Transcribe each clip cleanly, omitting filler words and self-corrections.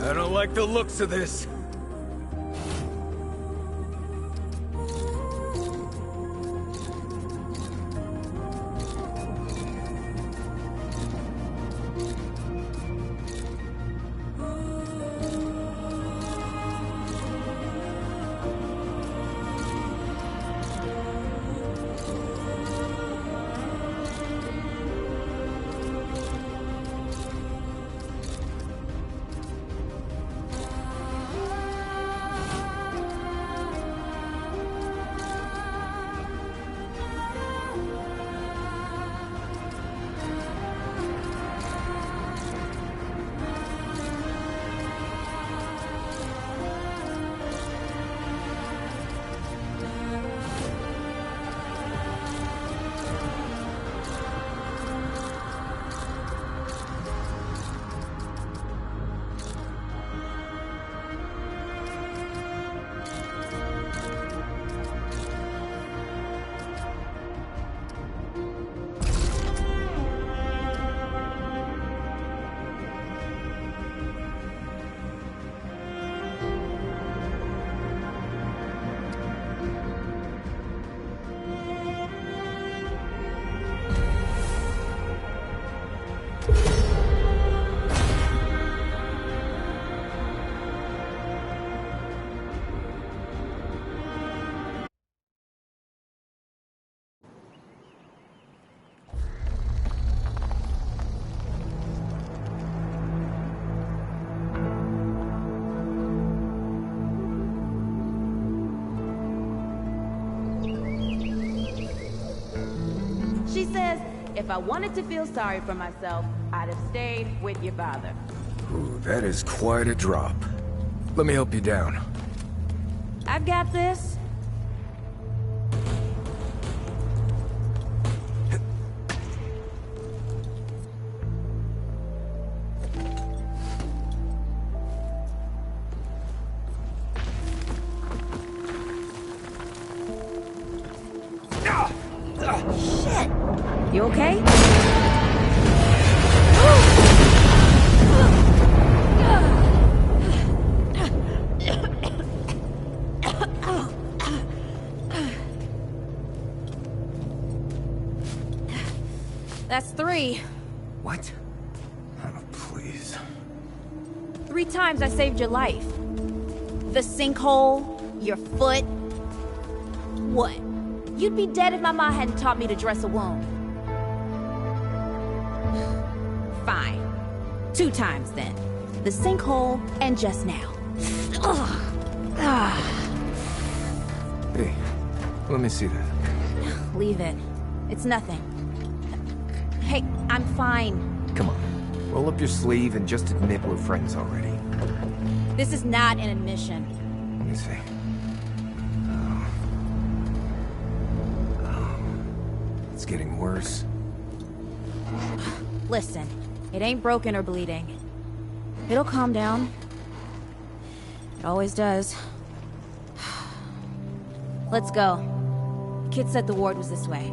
I don't like the looks of this. She says, if I wanted to feel sorry for myself, I'd have stayed with your father. Ooh, that is quite a drop. Let me help you down. I've got this. Shit! You okay? That's 3. What? Oh, please. 3 times I saved your life. The sinkhole, your foot. What? You'd be dead if my mom hadn't taught me to dress a wound. Fine. 2 times then. The sinkhole and just now. Ugh. Hey, let me see that. Leave it. It's nothing. Hey, I'm fine. Come on. Roll up your sleeve and just admit we're friends already. This is not an admission. Let me see. It's getting worse. Listen, it ain't broken or bleeding. It'll calm down. It always does. Let's go. Kid said the ward was this way.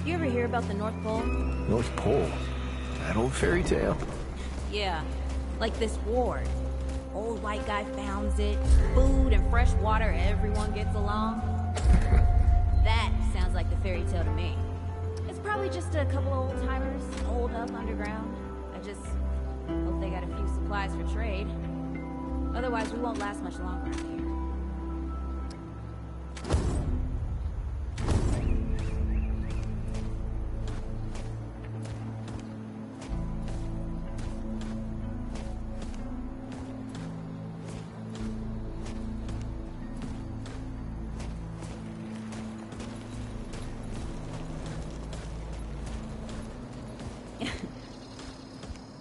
You ever hear about the North Pole? North Pole? That old fairy tale? Yeah, like this ward. Old white guy founds it. Food and fresh water, everyone gets along. That sounds like the fairy tale to me. It's probably just a couple of old-timers holed up underground. I just hope they got a few supplies for trade. Otherwise, we won't last much longer out here.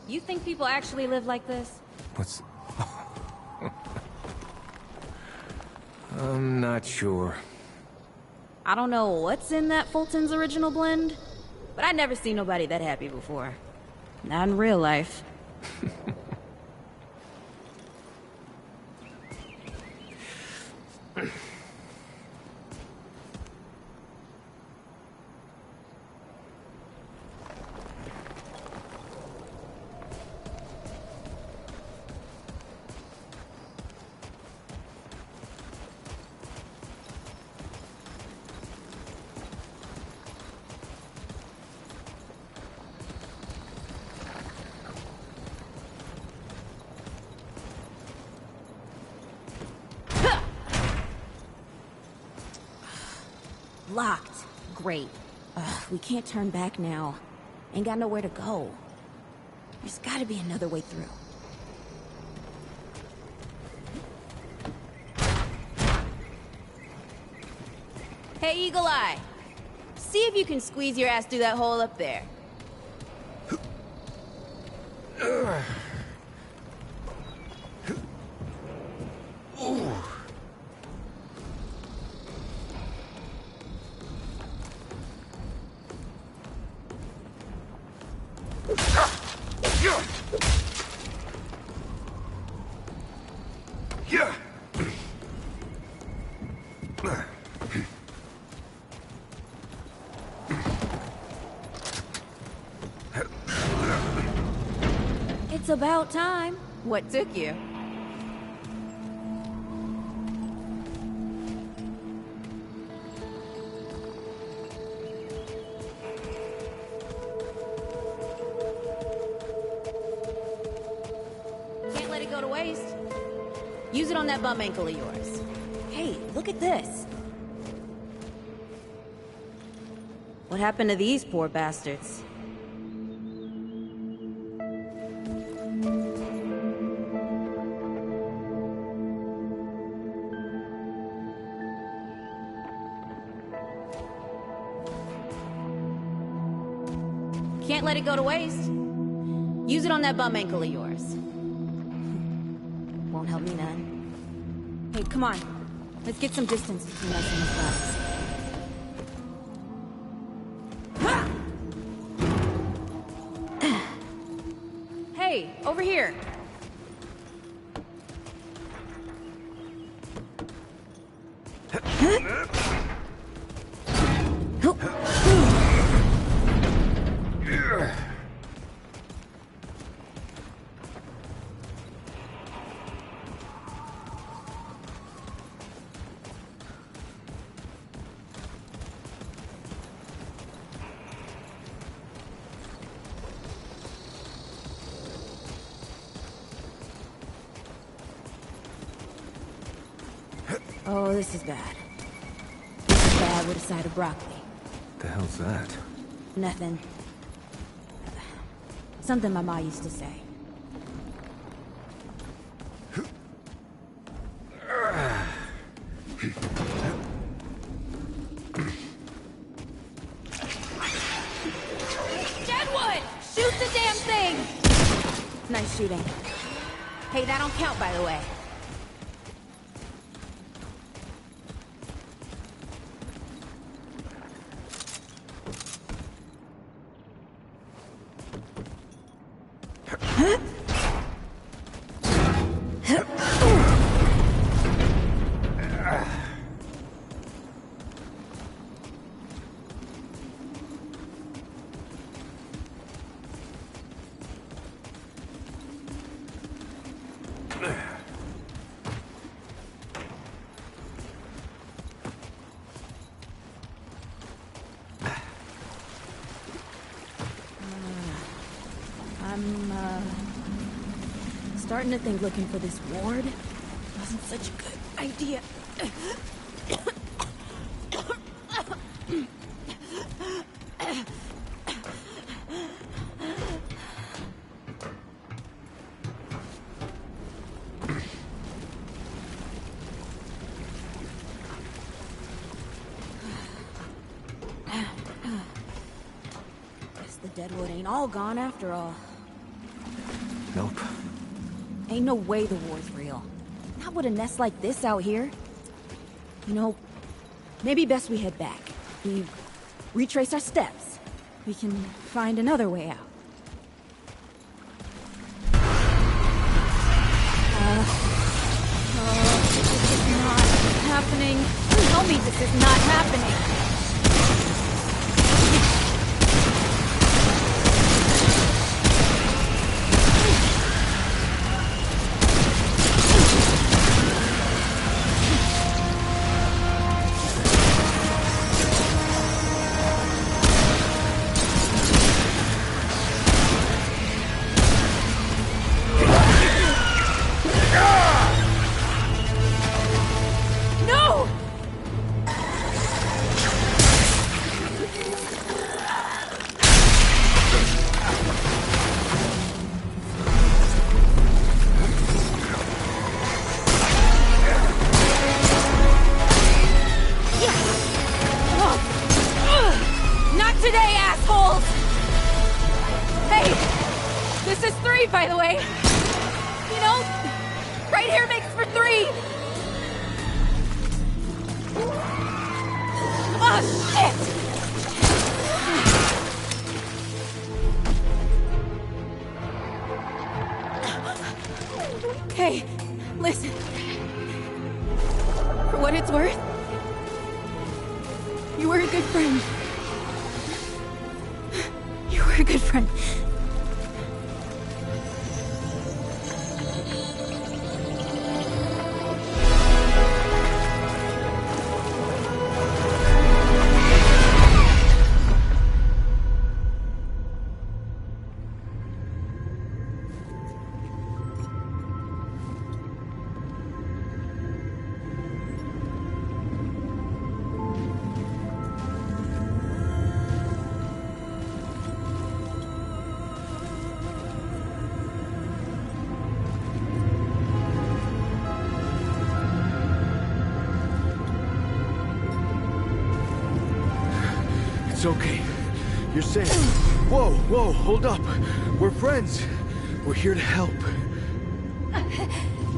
You think people actually live like this? What's... I'm not sure. I don't know what's in that Fulton's original blend, but I never seen nobody that happy before. Not in real life. Locked. Great. We can't turn back now. Ain't got nowhere to go. There's gotta be another way through. Hey, Eagle Eye. See if you can squeeze your ass through that hole up there. It's about time. What took you? Can't let it go to waste. Use it on that bum ankle of yours. Hey, look at this. What happened to these poor bastards? Can't let it go to waste. Use it on that bum ankle of yours. Won't help me none. Hey, come on. Let's get some distance between us and these guys. Hey, over here. Oh, this is bad. This is bad with a side of broccoli. The hell's that? Nothing. Something my ma used to say. Deadwood! Shoot the damn thing! Nice shooting. Hey, that don't count, by the way. Starting to think looking for this ward wasn't such a good idea. Guess the Deadwood ain't all gone after all. Nope. Ain't no way the war's real. Not with a nest like this out here. You know, maybe best we head back. We retrace our steps. We can find another way out. This is not happening. Tell me this is not happening. today, assholes! Hey! This is 3, by the way. You know, right here makes for 3. Oh, shit! Hey, listen. For what it's worth, you were a good friend. You were a good friend. It's okay. You're safe. Whoa, whoa, hold up. We're friends. We're here to help.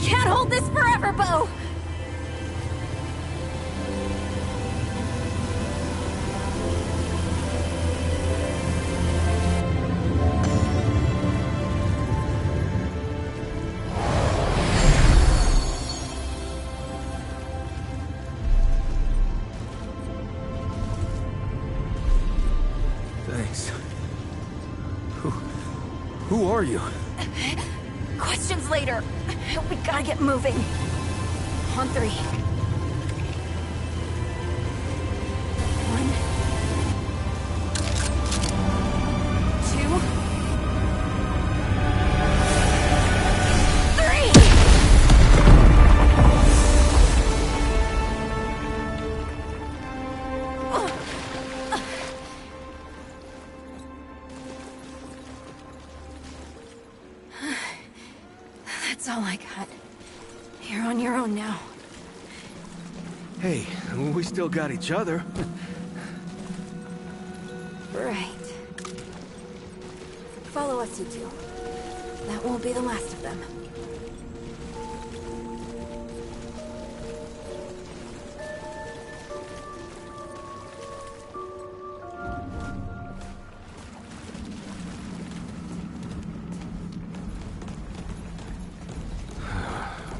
Can't hold this forever, Bo! Thanks. Who are you? Questions later. We gotta get moving. On 3. 1, 2. That's all I got. You're on your own now. Hey, we still got each other. Right. Follow us, you two. That won't be the last of them.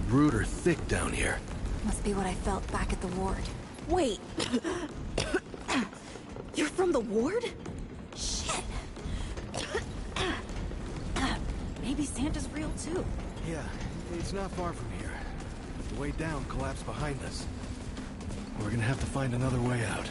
Rude or thick down here. Must be what I felt back at the ward. Wait. You're from the ward? Shit. Maybe Santa's real too. Yeah, it's not far from here. The way down collapsed behind us. We're gonna have to find another way out.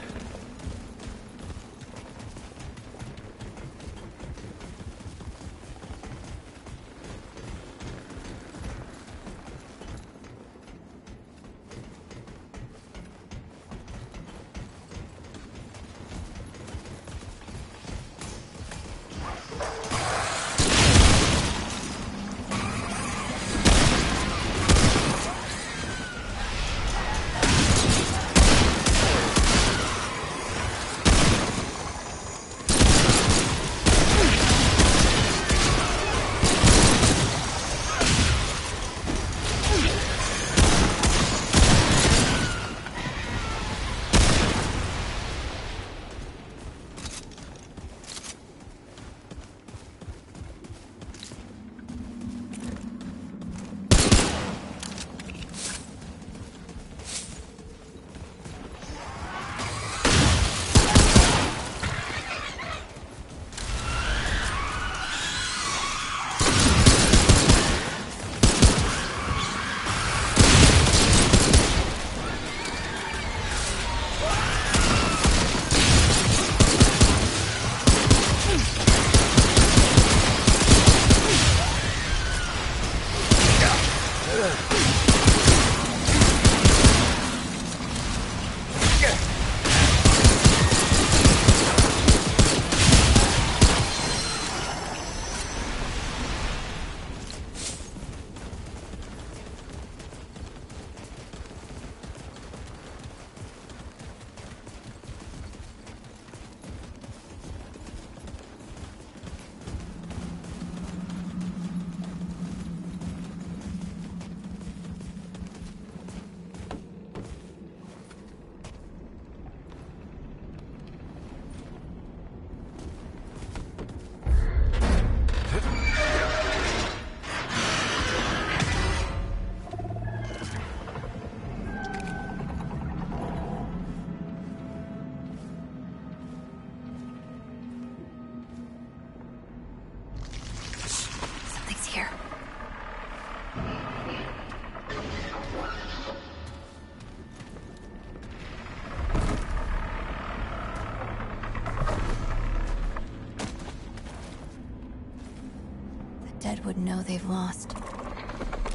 would know they've lost.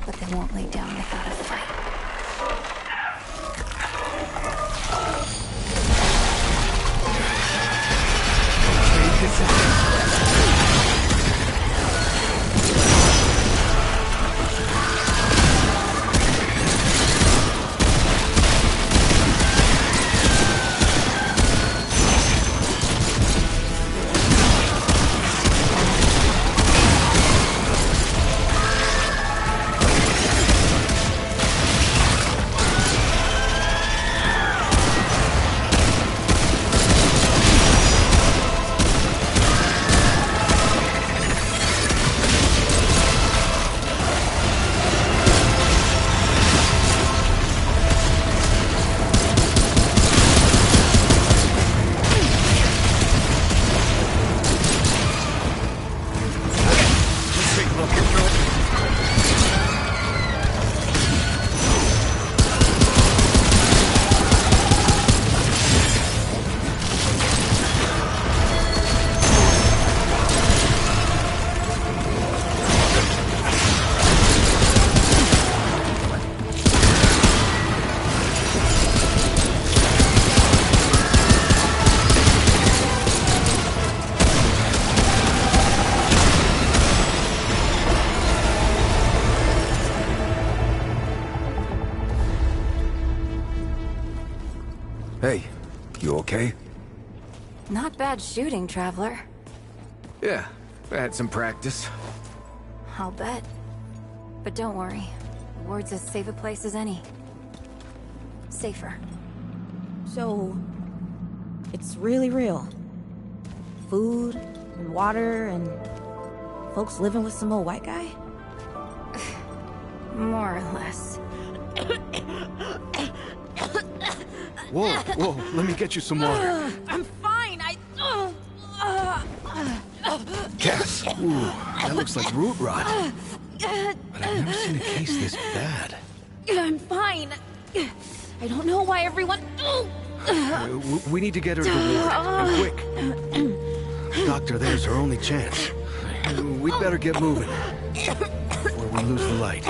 But they won't lay down without a fight. Hey, you okay? Not bad shooting, Traveler. Yeah, I had some practice. I'll bet. But don't worry. The ward's as safe a place as any. Safer. So, it's really real. Food, and water, and folks living with some old white guy? More or less. Whoa, whoa, let me get you some water. I'm fine, Cass! Ooh, that looks like root rot. But I've never seen a case this bad. I'm fine. I don't know why everyone... We need to get her to the ward, and quick. Doctor, there's her only chance. We'd better get moving, before we lose the light.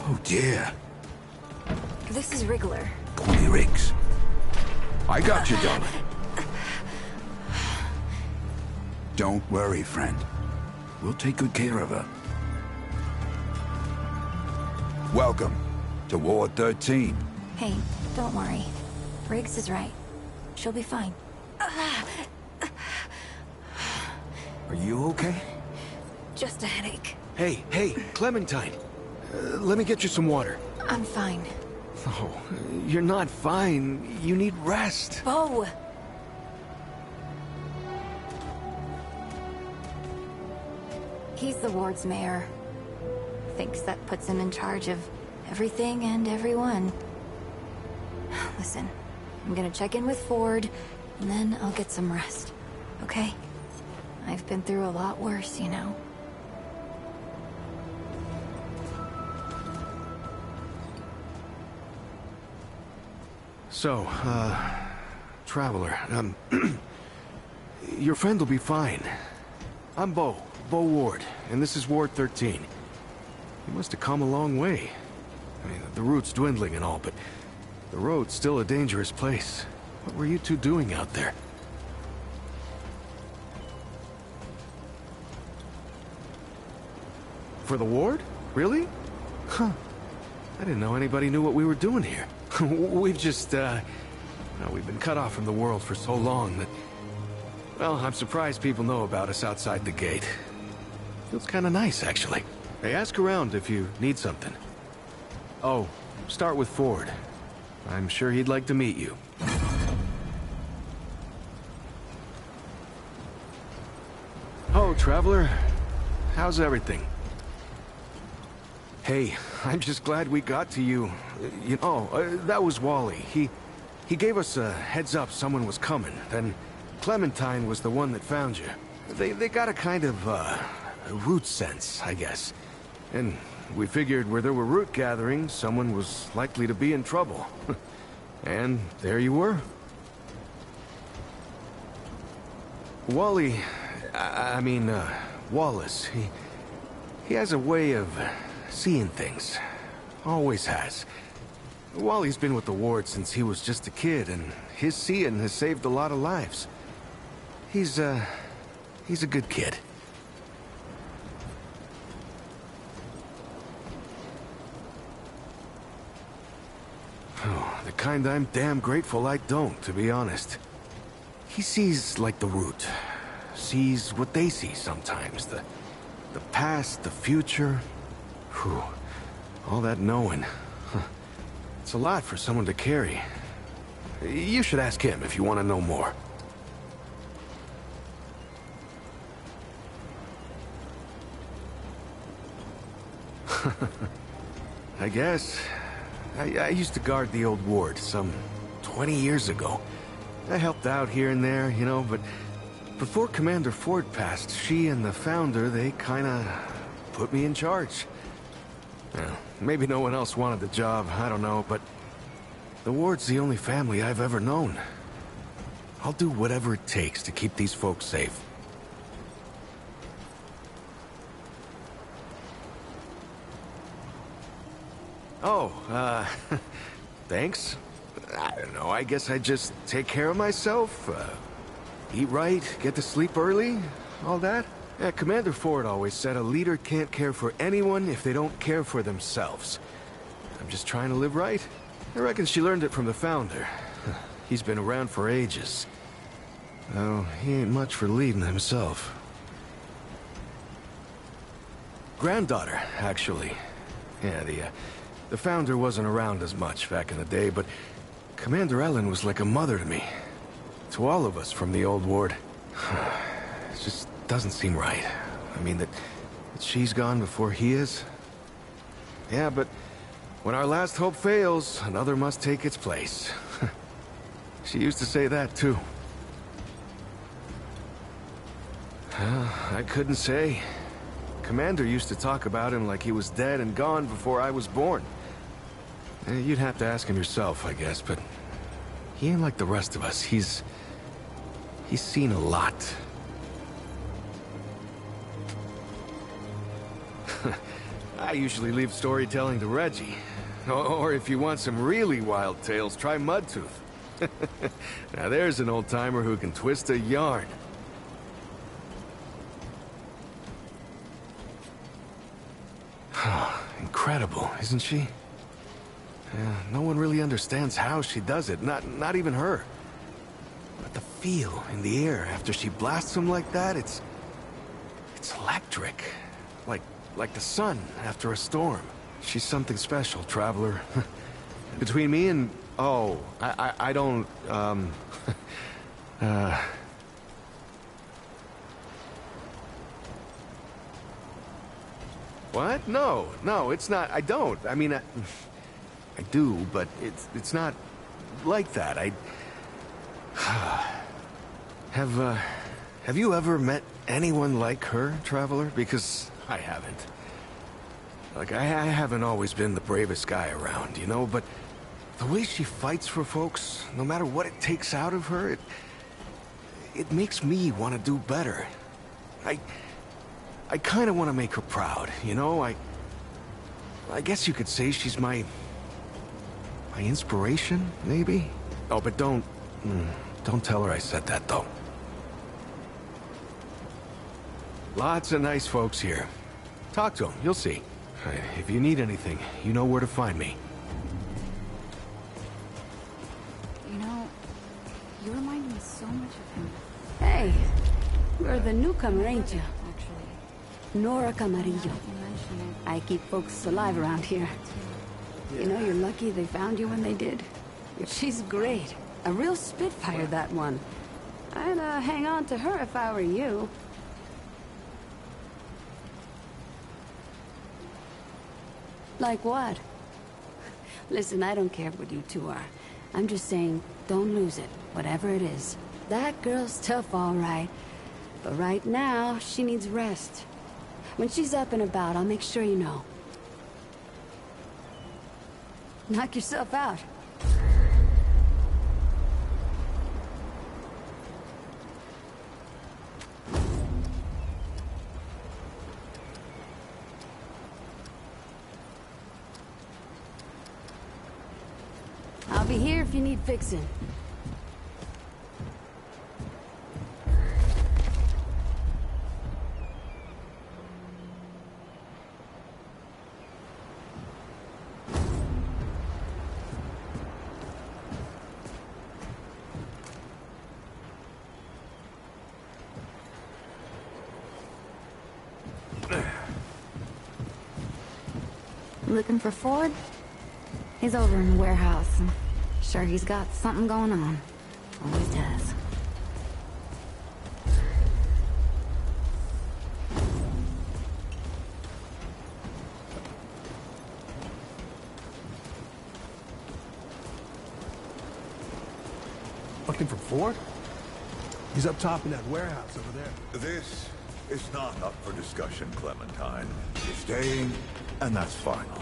Oh dear. This is Wriggler. Pointy Riggs. I got you, darling. Don't worry, friend. We'll take good care of her. Welcome to Ward 13. Hey, don't worry. Riggs is right. She'll be fine. Are you okay? Just a headache. Hey, Clementine. Let me get you some water. I'm fine. Oh, you're not fine. You need rest. Bo! He's the ward's mayor. Thinks that puts him in charge of everything and everyone. Listen, I'm gonna check in with Ford, and then I'll get some rest. Okay? I've been through a lot worse, you know. So, Traveler, your friend will be fine. I'm Bo Ward, and this is Ward 13. You must have come a long way. I mean, the route's dwindling and all, but the road's still a dangerous place. What were you two doing out there? For the ward? Really? Huh. I didn't know anybody knew what we were doing here. We've just, we've been cut off from the world for so long that... Well, I'm surprised people know about us outside the gate. Feels kind of nice, actually. Hey, ask around if you need something. Oh, start with Ford. I'm sure he'd like to meet you. Oh, Traveler. How's everything? Hey, I'm just glad we got to you. That was Wally. He gave us a heads up someone was coming. Then Clementine was the one that found you. They got a kind of, root sense, I guess. And we figured where there were root gatherings, someone was likely to be in trouble. And there you were. Wally... Wallace, he has a way of seeing things. Always has. Wally's been with the ward since he was just a kid, and his seeing has saved a lot of lives. He's a good kid. Oh, the kind I'm damn grateful I don't, to be honest. He sees like the root. Sees what they see sometimes. The past, the future. Whew. All that knowing. Huh. It's a lot for someone to carry. You should ask him if you want to know more. I guess. I used to guard the old ward some 20 years ago. I helped out here and there, but before Commander Ford passed, she and the Founder, they kinda put me in charge. Well, maybe no one else wanted the job, I don't know, but the ward's the only family I've ever known. I'll do whatever it takes to keep these folks safe. Oh, thanks. I don't know, I guess I just take care of myself, eat right, get to sleep early, all that. Yeah, Commander Ford always said a leader can't care for anyone if they don't care for themselves. I'm just trying to live right. I reckon she learned it from the Founder. He's been around for ages. Oh, he ain't much for leading himself. Granddaughter, actually. Yeah, the Founder wasn't around as much back in the day, but Commander Ellen was like a mother to me. To all of us from the old ward. It just doesn't seem right. I mean, that she's gone before he is. Yeah, but when our last hope fails, another must take its place. She used to say that, too. I couldn't say. Commander used to talk about him like he was dead and gone before I was born. You'd have to ask him yourself, I guess, but he ain't like the rest of us. He's seen a lot. I usually leave storytelling to Reggie. Or if you want some really wild tales, try Mudtooth. Now there's an old-timer who can twist a yarn. Incredible, isn't she? Yeah, no one really understands how she does it, not even her. But the feel in the air after she blasts them like that, it's electric. Like the sun after a storm. She's something special, Traveler. Between me and... Oh, I don't, What? No, it's not. I don't. I mean, I do, but it's not like that. Have you ever met anyone like her, Traveler? Because I haven't. Like, I haven't always been the bravest guy around, but the way she fights for folks, no matter what it takes out of her, it makes me want to do better. I kind of want to make her proud, I guess you could say she's my inspiration, maybe? Oh, but don't tell her I said that, though. Lots of nice folks here. Talk to him, you'll see. If you need anything, you know where to find me. You know, you remind me so much of him. Hey, you're the newcomer, ain't you? Nora Camarillo. I keep folks alive around here. You know, you're lucky they found you when they did. She's great. A real spitfire, that one. I'd hang on to her if I were you. Like what? Listen, I don't care what you two are. I'm just saying, don't lose it, whatever it is. That girl's tough, all right. But right now, she needs rest. When she's up and about, I'll make sure you know. Knock yourself out. I'll be here if you need fixing. Looking for Ford? He's over in the warehouse. I'm sure he's got something going on. Always does. Looking for Ford? He's up top in that warehouse over there. This is not up for discussion, Clementine. You're staying, and that's final.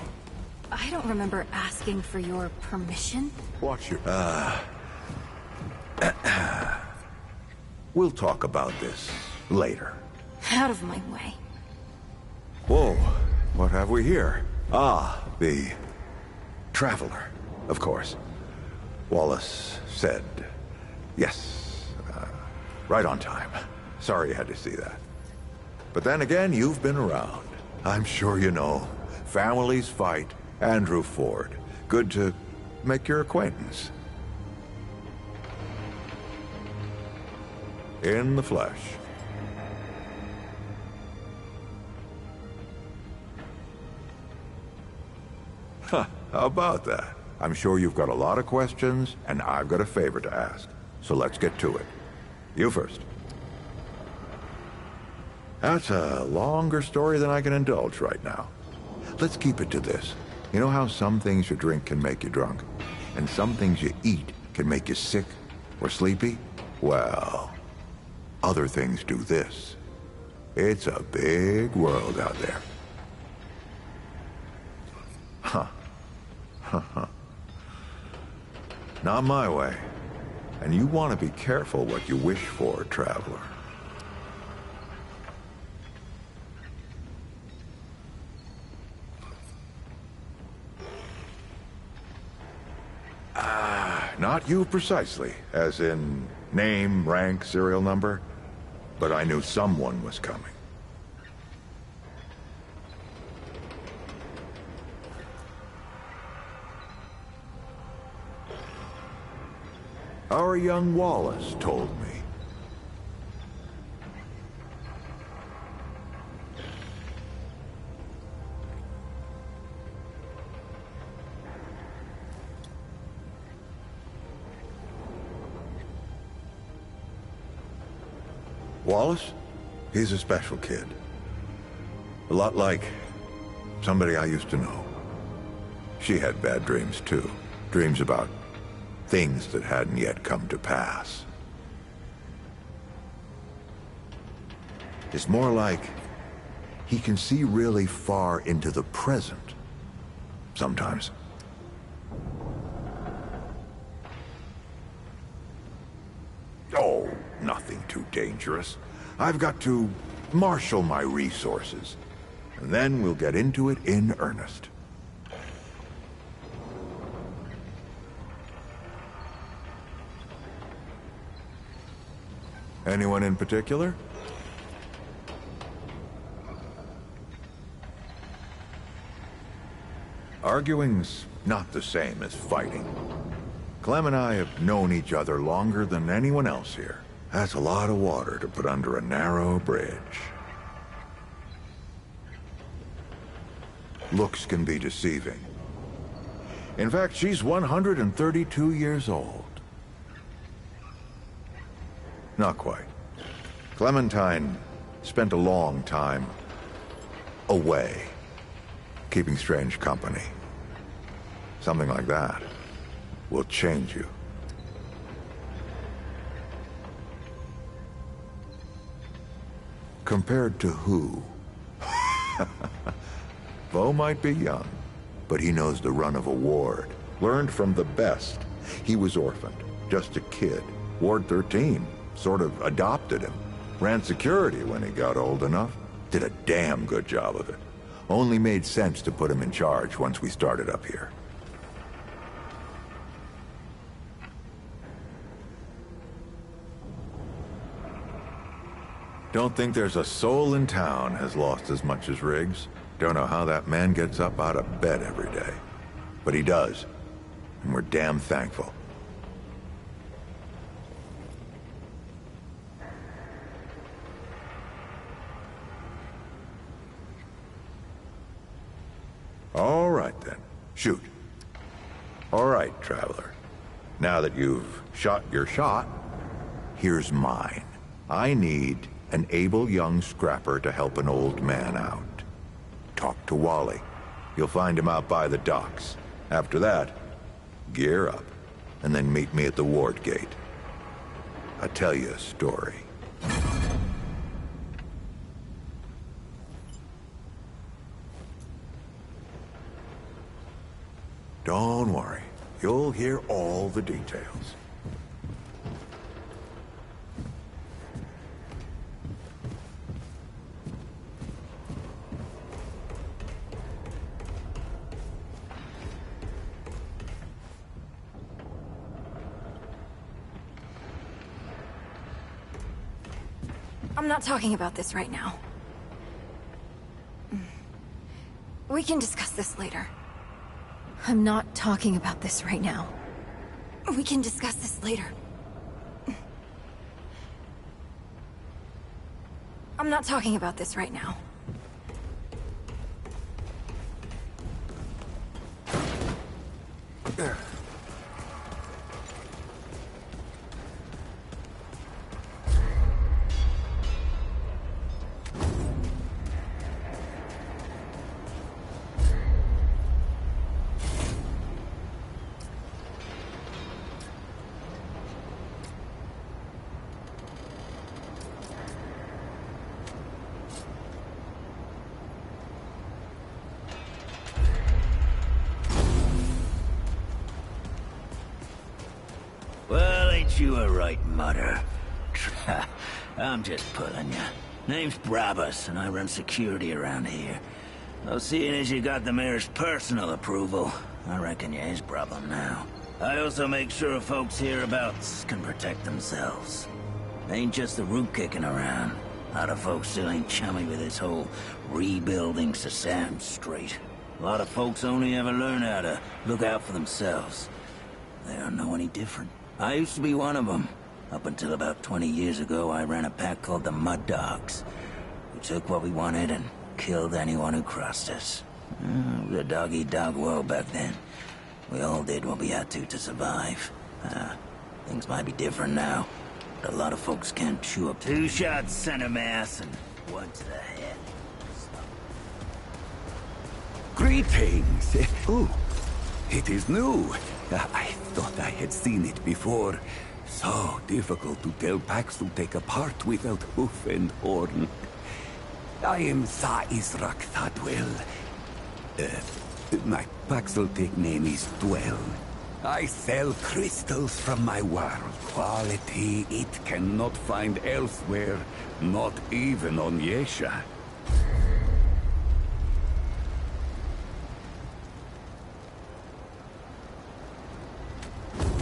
I don't remember asking for your permission. Watch your... We'll talk about this later. Out of my way. Whoa, what have we here? Ah, the Traveler, of course. Wallace said yes. Right on time. Sorry you had to see that. But then again, you've been around. I'm sure you know. Families fight. Andrew Ford. Good to make your acquaintance. In the flesh. Huh, how about that? I'm sure you've got a lot of questions, and I've got a favor to ask. So let's get to it. You first. That's a longer story than I can indulge right now. Let's keep it to this. You know how some things you drink can make you drunk? And some things you eat can make you sick or sleepy? Well, other things do this. It's a big world out there. Huh. Not my way. And you want to be careful what you wish for, Traveler. Not you precisely, as in name, rank, serial number, but I knew someone was coming. Our young Wallace told me. Wallace? He's a special kid. A lot like somebody I used to know. She had bad dreams, too. Dreams about things that hadn't yet come to pass. It's more like he can see really far into the present. Sometimes. Oh, nothing too dangerous. I've got to marshal my resources. And then we'll get into it in earnest. Anyone in particular? Arguing's not the same as fighting. Clem and I have known each other longer than anyone else here. That's a lot of water to put under a narrow bridge. Looks can be deceiving. In fact, she's 132 years old. Not quite. Clementine spent a long time away, keeping strange company. Something like that will change you. Compared to who? Bo might be young, but he knows the run of a ward. Learned from the best. He was orphaned, just a kid. Ward 13 sort of adopted him. Ran security when he got old enough. Did a damn good job of it. Only made sense to put him in charge once we started up here. Don't think there's a soul in town has lost as much as Riggs. Don't know how that man gets up out of bed every day. But he does. And we're damn thankful. All right, then. Shoot. All right, Traveler. Now that you've shot your shot, here's mine. I need an able young scrapper to help an old man out. Talk to Wally. You'll find him out by the docks. After that, gear up, and then meet me at the ward gate. I'll tell you a story. Don't worry. You'll hear all the details. I'm not talking about this right now. We can discuss this later. I'm not talking about this right now. We can discuss this later. I'm not talking about this right now. Well, ain't you a right mutter? I'm just pulling ya. Name's Brabus, and I run security around here. Though seeing as you got the mayor's personal approval, I reckon you his problem now. I also make sure folks hereabouts can protect themselves. Ain't just the root kicking around. A lot of folks still ain't chummy with this whole rebuilding Sasam straight. A lot of folks only ever learn how to look out for themselves. They don't know any different. I used to be one of them. Up until about 20 years ago, I ran a pack called the Mud Dogs. We took what we wanted and killed anyone who crossed us. It was a dog-eat-dog world back then. We all did what we had to survive. Things might be different now, but a lot of folks can't chew up 2 shots center mass and 1 to the head. Greetings! Oh, it is new. I thought I had seen it before. So difficult to tell packs to take apart without hoof and horn. I am Za Israk Thadwell. My Paxeltic name is Dwell. I sell crystals from my world. Quality it cannot find elsewhere, not even on Yesha.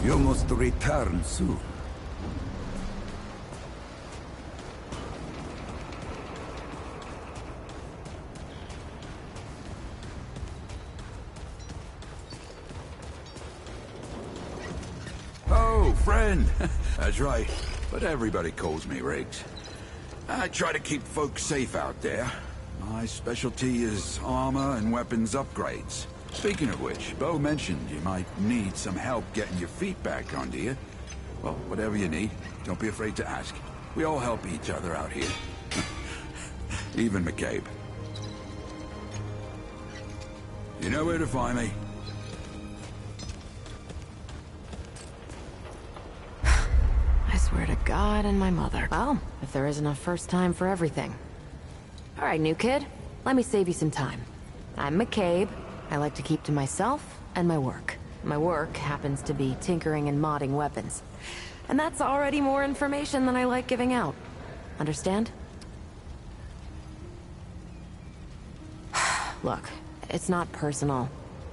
You must return soon. friend. That's right. But everybody calls me Riggs. I try to keep folks safe out there. My specialty is armor and weapons upgrades. Speaking of which, Bo mentioned you might need some help getting your feet back under you. Well, whatever you need, don't be afraid to ask. We all help each other out here. Even McCabe. You know where to find me. I swear to God and my mother. Well, if there isn't a first time for everything. All right, new kid. Let me save you some time. I'm McCabe. I like to keep to myself and my work. My work happens to be tinkering and modding weapons. And that's already more information than I like giving out. Understand? Look, it's not personal.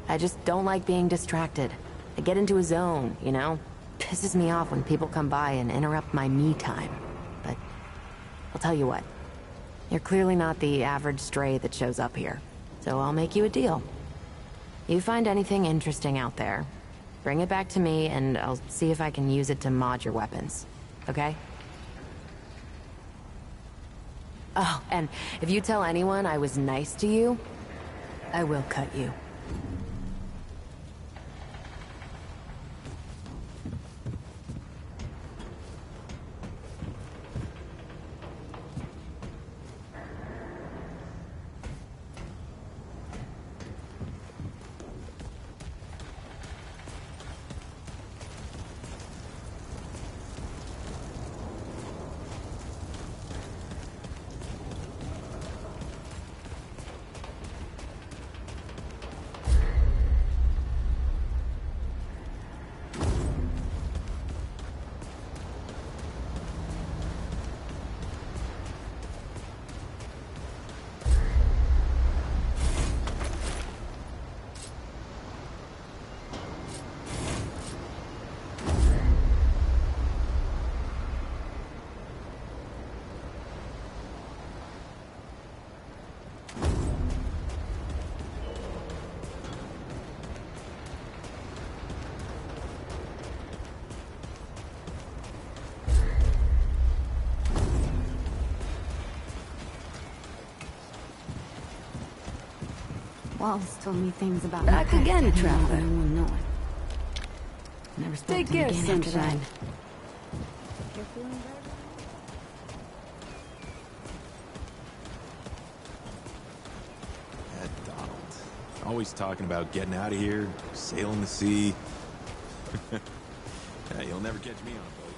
I just don't like being distracted. I get into a zone, you know? Pisses me off when people come by and interrupt my me time. But I'll tell you what. You're clearly not the average stray that shows up here. So I'll make you a deal. You find anything interesting out there, bring it back to me and I'll see if I can use it to mod your weapons. Okay? Oh, and if you tell anyone I was nice to you, I will cut you. Wallace told me things about Back my again, past. traveler. No one know it. Never spoke Take to him care, again after that. sunshine. That Donald. Always talking about getting out of here, sailing the sea. Yeah, you'll never catch me on a boat.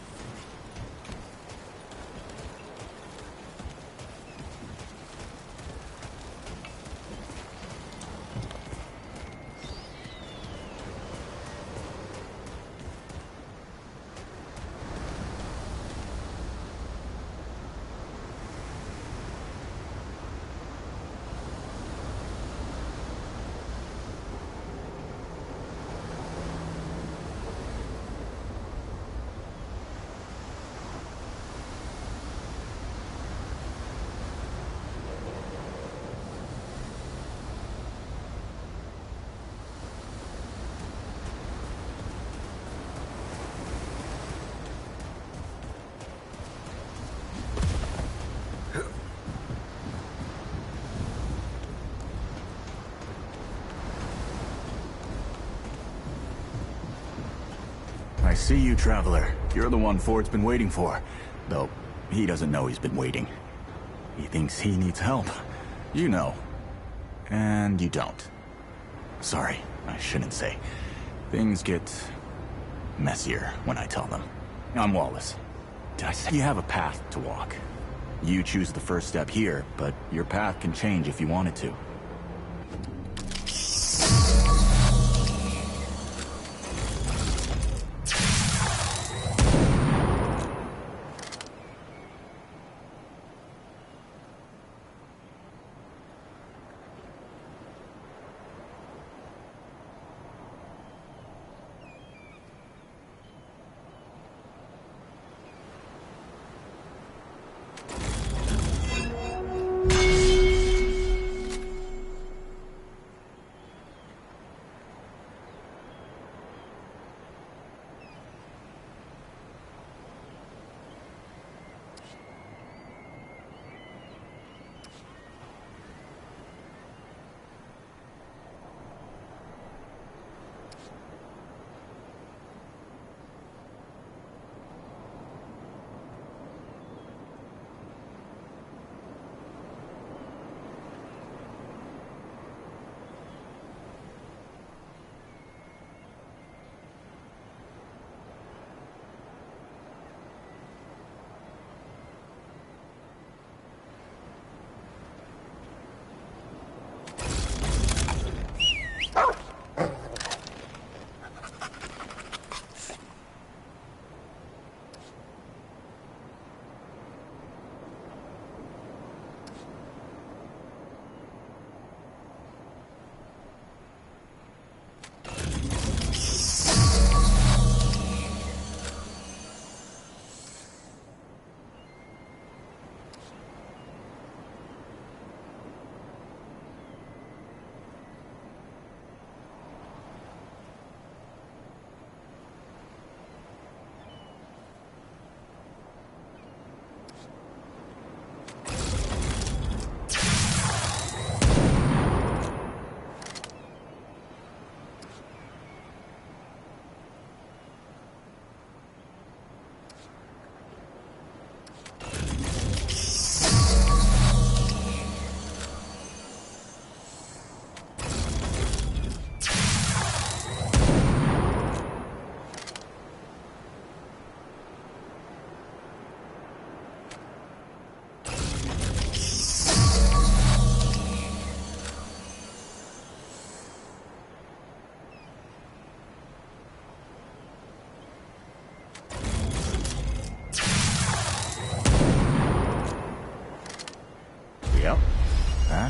I see you, Traveler. You're the one Ford's been waiting for. Though, he doesn't know he's been waiting. He thinks he needs help. You know. And you don't. Sorry, I shouldn't say. Things get messier when I tell them. I'm Wallace. Did I say you have a path to walk? You choose the first step here, but your path can change if you wanted to.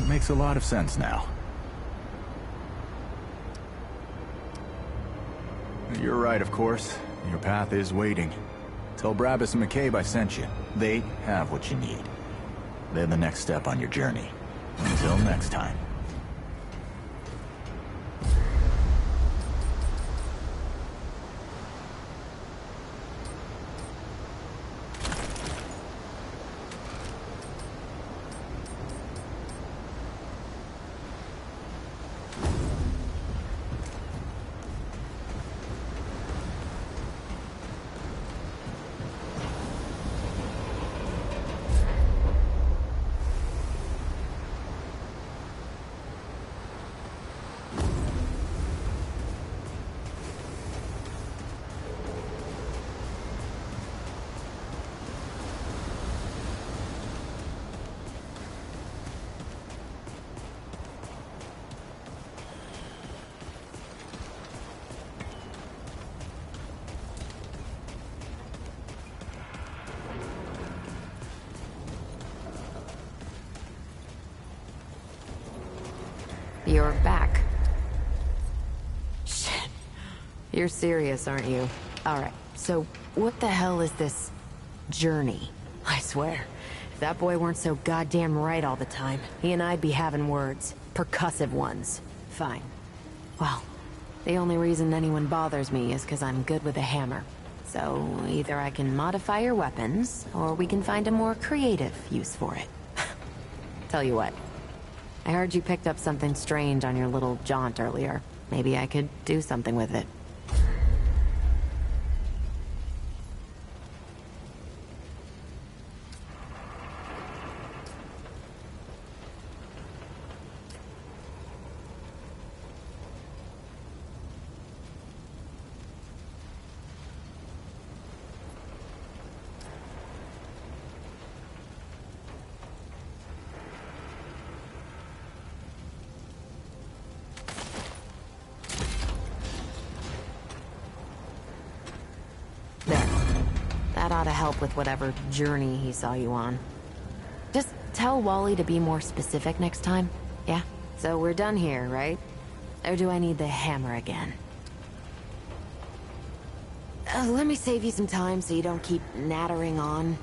makes a lot of sense now. You're right, of course. Your path is waiting. Tell Brabus and McCabe I sent you. They have what you need. They're the next step on your journey. Until next time. You're back. Shit. You're serious, aren't you? Alright, so what the hell is this journey? I swear, if that boy weren't so goddamn right all the time, he and I'd be having words. Percussive ones. Fine. Well, the only reason anyone bothers me is because I'm good with a hammer. So either I can modify your weapons, or we can find a more creative use for it. Tell you what. I heard you picked up something strange on your little jaunt earlier. Maybe I could do something with it. That ought to help with whatever journey he saw you on. Just tell Wally to be more specific next time, yeah? So we're done here, right? Or do I need the hammer again? Let me save you some time so you don't keep nattering on.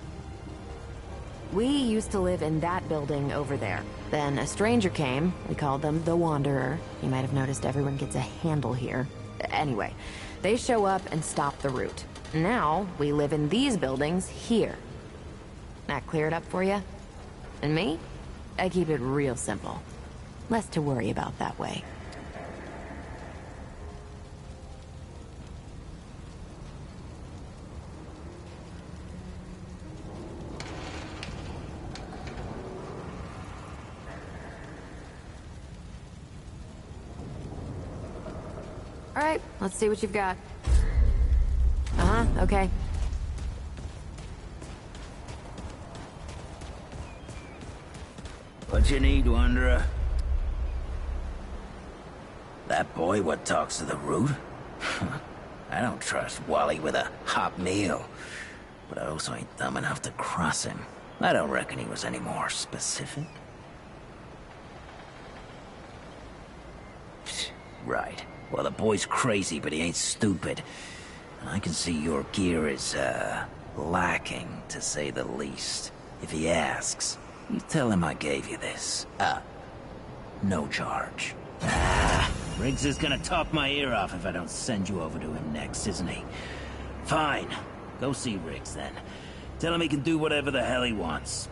We used to live in that building over there. Then a stranger came. We called them the Wanderer. You might have noticed everyone gets a handle here. Anyway, they show up and stop the route. Now, we live in these buildings here. That clear it up for you? And me? I keep it real simple. Less to worry about that way. All right, let's see what you've got. Okay. What you need, Wanderer? That boy what talks to the root? I don't trust Wally with a hot meal. But I also ain't dumb enough to cross him. I don't reckon he was any more specific. Right. Well, the boy's crazy, but he ain't stupid. I can see your gear is, lacking, to say the least. If he asks, you tell him I gave you this. No charge. Riggs is gonna talk my ear off if I don't send you over to him next, isn't he? Fine. Go see Riggs, then. Tell him he can do whatever the hell he wants.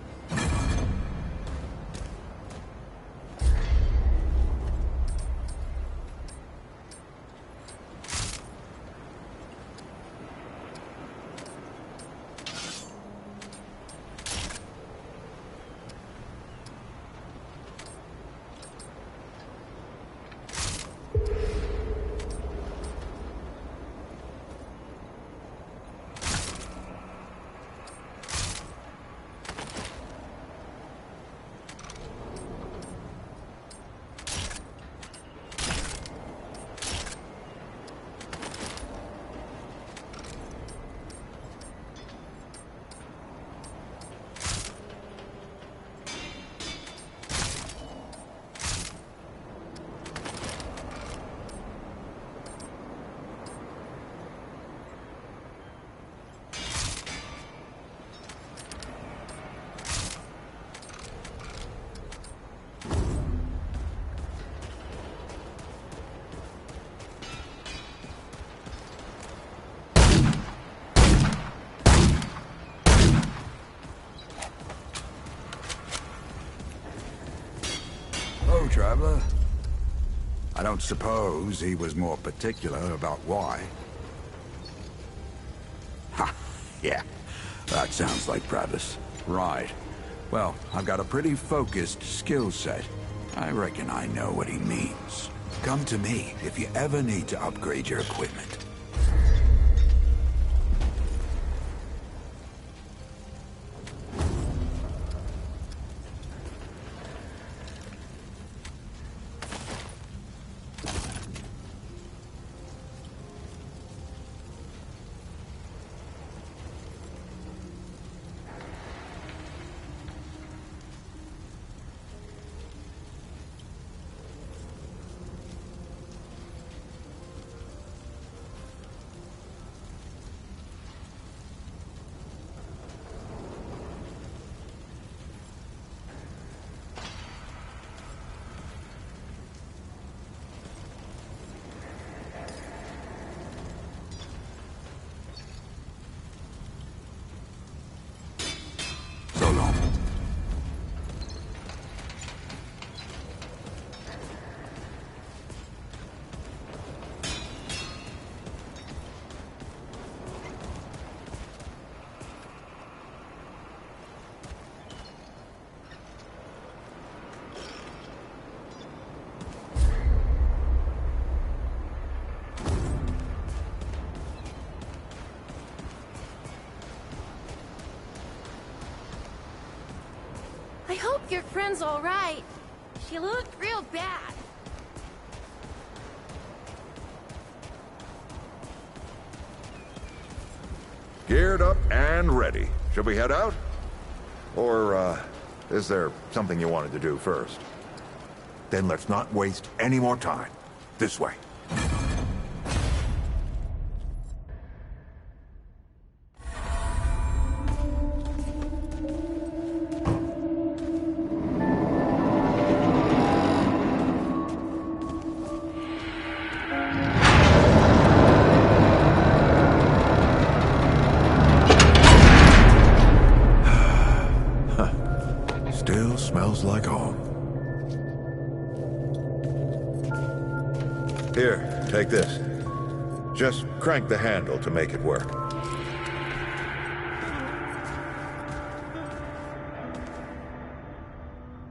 don't suppose he was more particular about why? Ha! Yeah, that sounds like Travis. Right. Well, I've got a pretty focused skill set. I reckon I know what he means. Come to me if you ever need to upgrade your equipment. So long. I hope your friend's all right. She looked real bad. Geared up and ready. Should we head out? Or, is there something you wanted to do first? Then let's not waste any more time. This way. Still smells like home. Here, take this. Just crank the handle to make it work.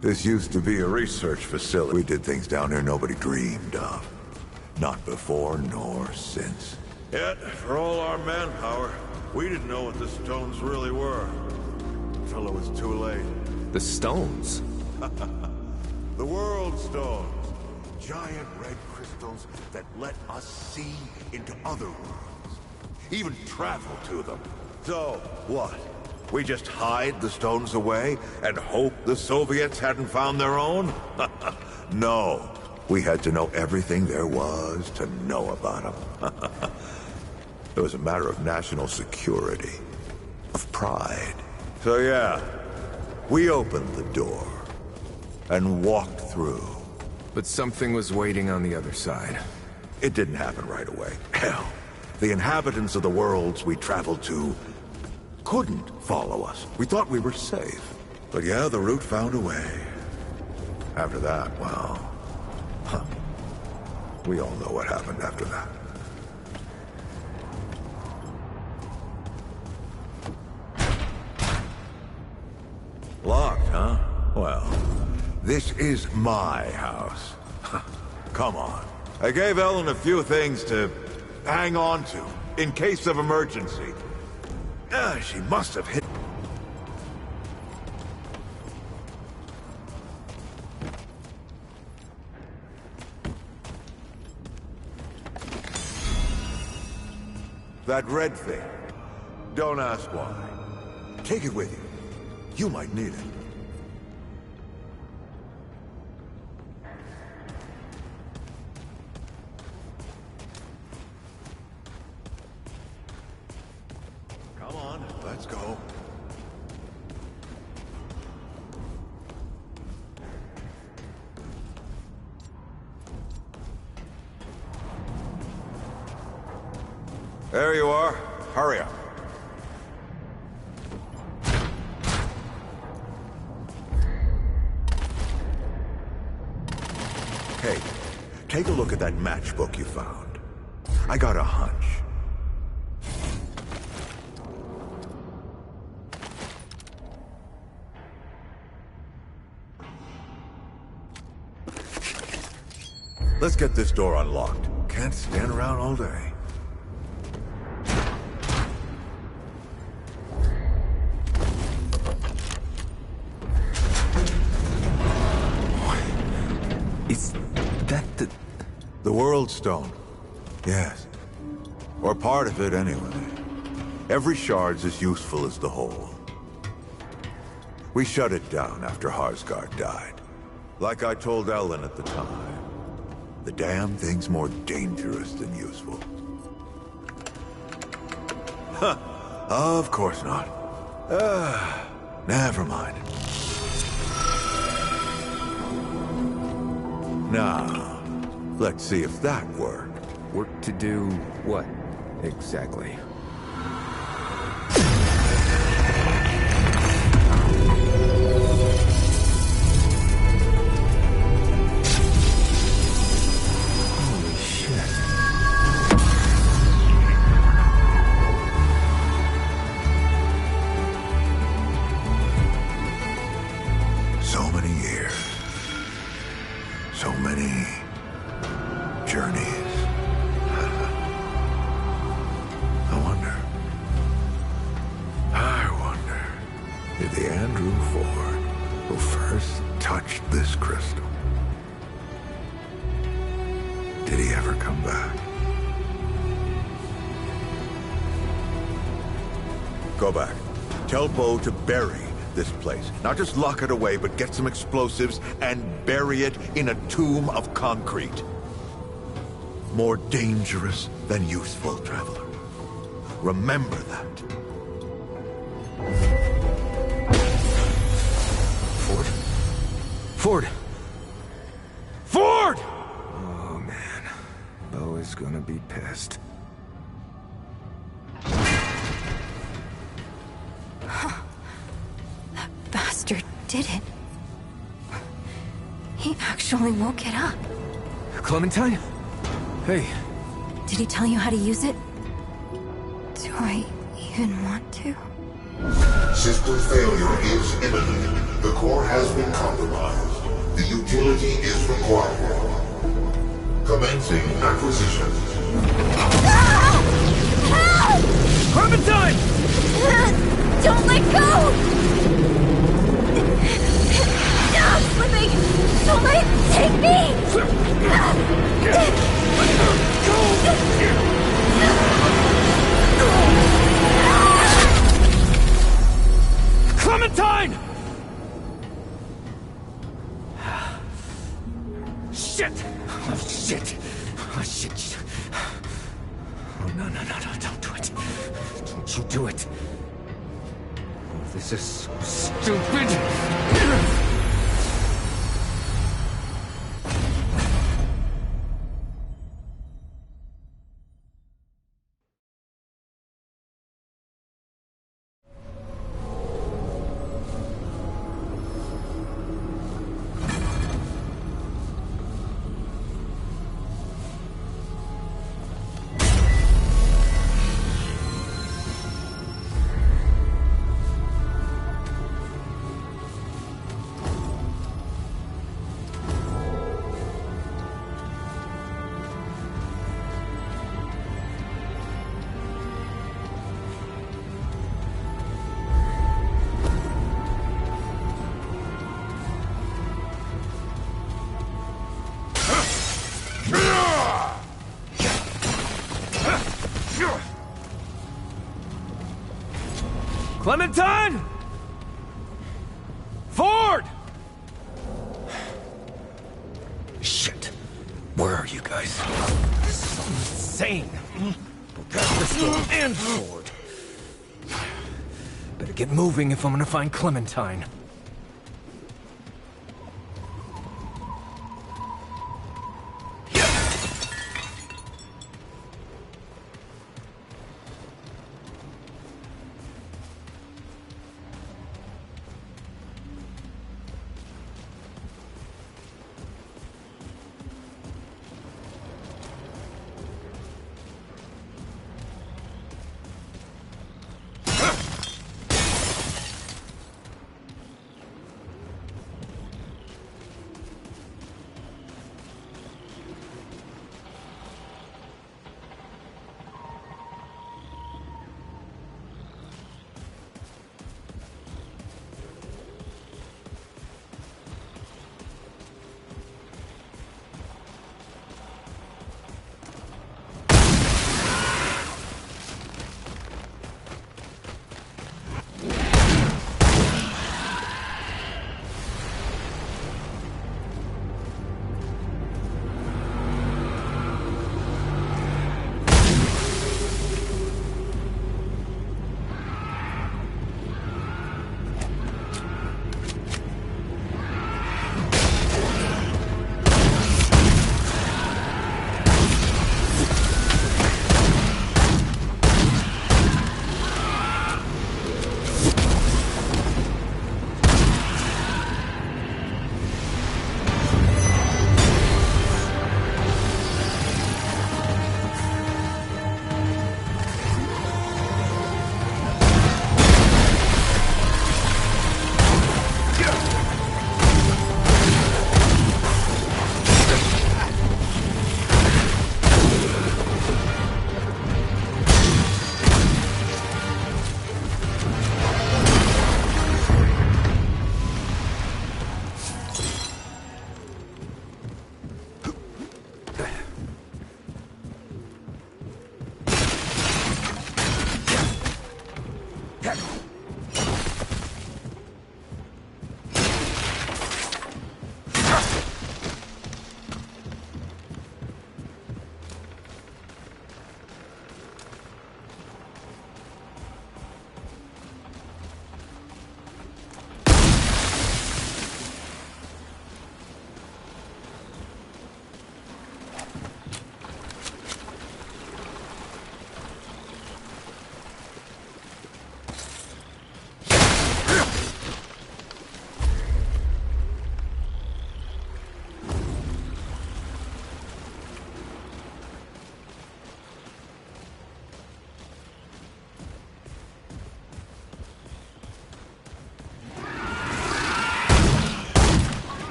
This used to be a research facility. We did things down here nobody dreamed of. Not before nor since. Yet, for all our manpower, we didn't know what the stones really were. Until it was too late. The stones? The World Stones. Giant red crystals that let us see into other worlds. Even travel to them. So, what? We just hide the stones away and hope the Soviets hadn't found their own? No. We had to know everything there was to know about them. It was a matter of national security. Of pride. So yeah, we opened the door and walked through. But something was waiting on the other side. It didn't happen right away. Hell, the inhabitants of the worlds we traveled to couldn't follow us. We thought we were safe. But yeah, the route found a way. After that, well... We all know what happened after that. Locked, huh? Well, this is my house. Come on. I gave Ellen a few things to hang on to, in case of emergency. She must have hit... That red thing. Don't ask why. Take it with you. You might need it. Come on, let's go. There you are. Hurry up. take a look at that matchbook you found. I got a hunch. Let's get this door unlocked. Can't stand around all day. Is that the... The World Stone. Yes. Or part of it, anyway. Every shard's as useful as the whole. We shut it down after Harsgard died. Like I told Ellen at the time. The damn thing's more dangerous than useful. Huh. Of course not. Never mind. Now, let's see if that worked. Work to do what, exactly? Go back. Tell Bo to bury this place. Not just lock it away, but get some explosives and bury it in a tomb of concrete. More dangerous than useful, Traveler. Remember that. Ford? Ford! Ford! Oh, man. Bo is gonna be pissed. Bastard did it. He actually woke it up. Clementine? Hey. Did he tell you how to use it? Do I even want to? System failure is imminent. The core has been compromised. The utility is required. Commencing acquisition. Help! Help! Clementine! Don't let go! I'm slipping! Don't let it take me! Clementine! Shit! Oh, shit! Oh, shit! Oh, no, don't do it. Don't you do it. Oh, this is so stupid! Clementine! Ford! Shit. Where are you guys? This is insane. Crystal and Ford. Better get moving if I'm gonna find Clementine.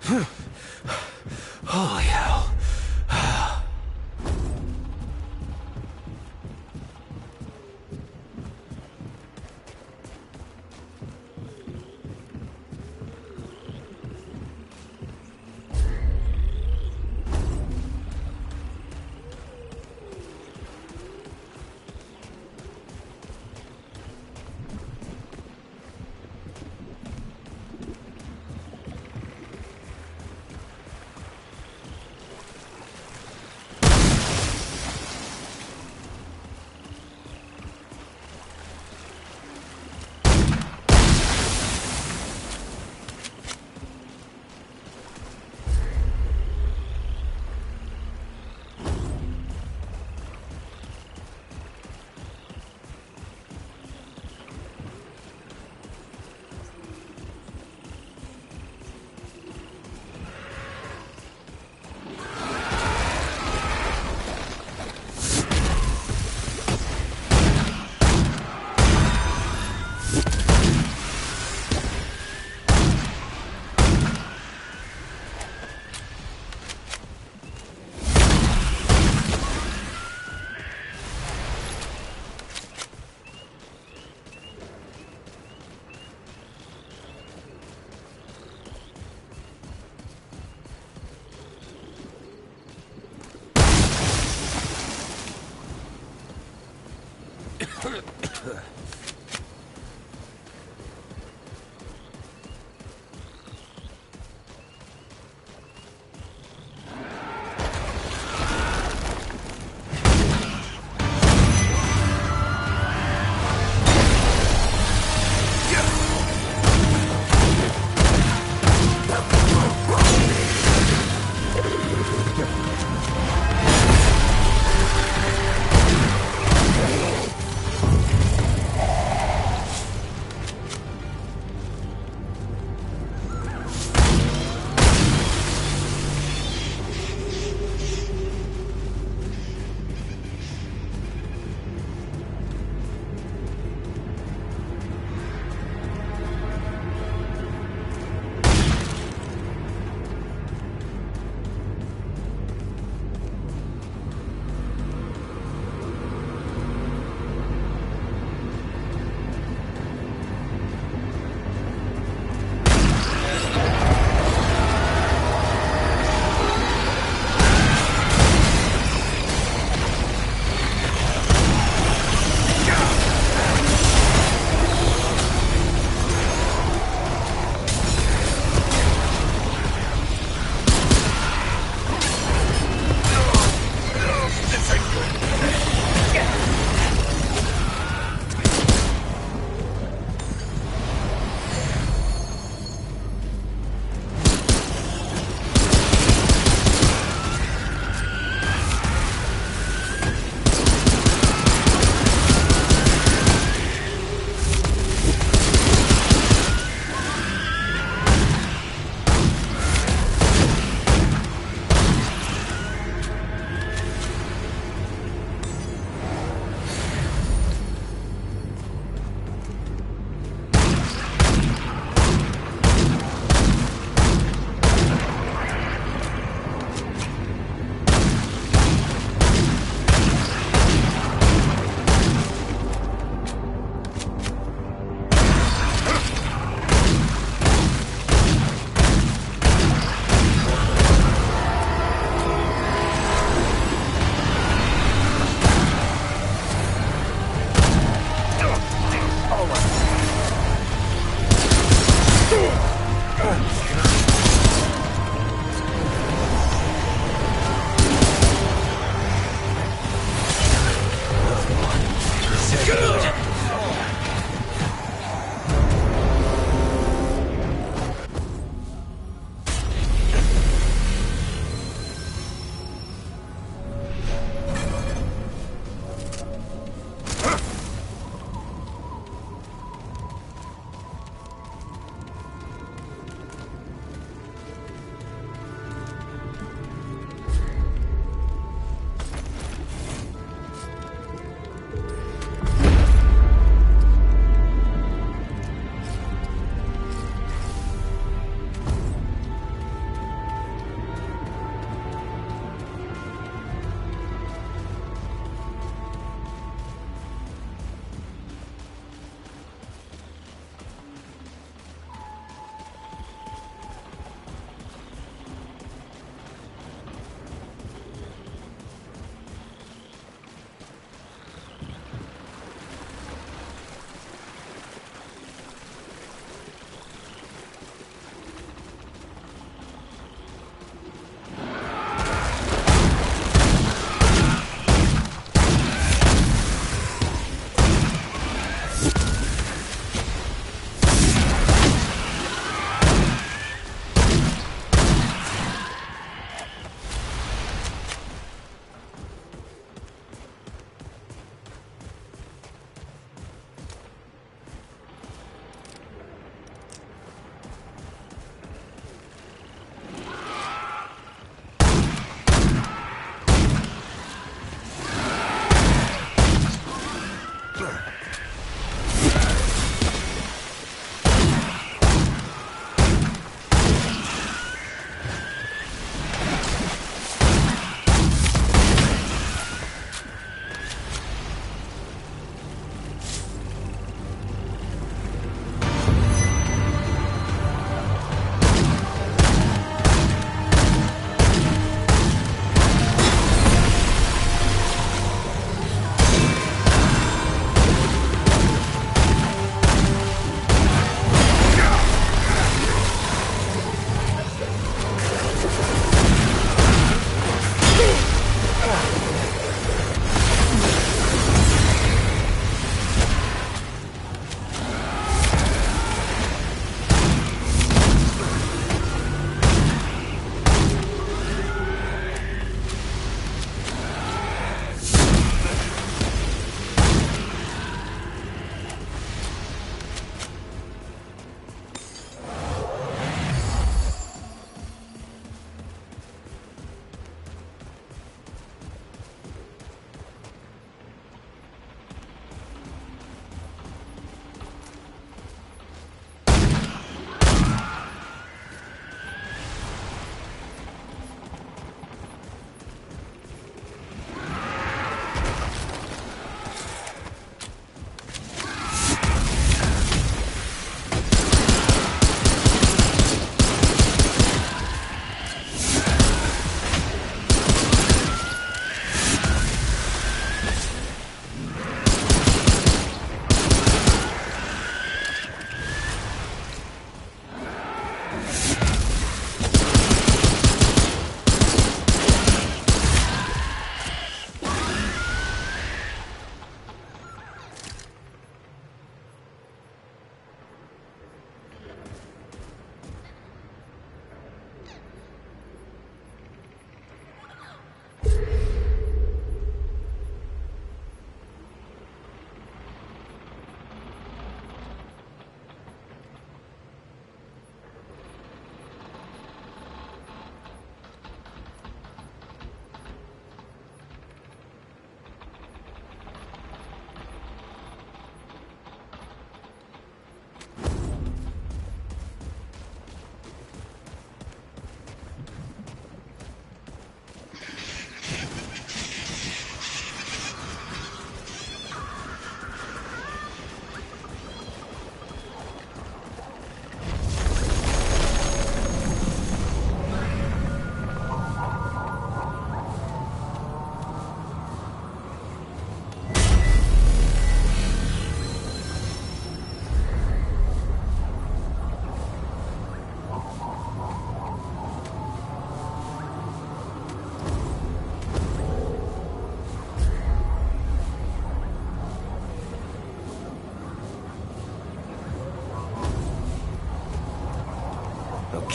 Holy hell.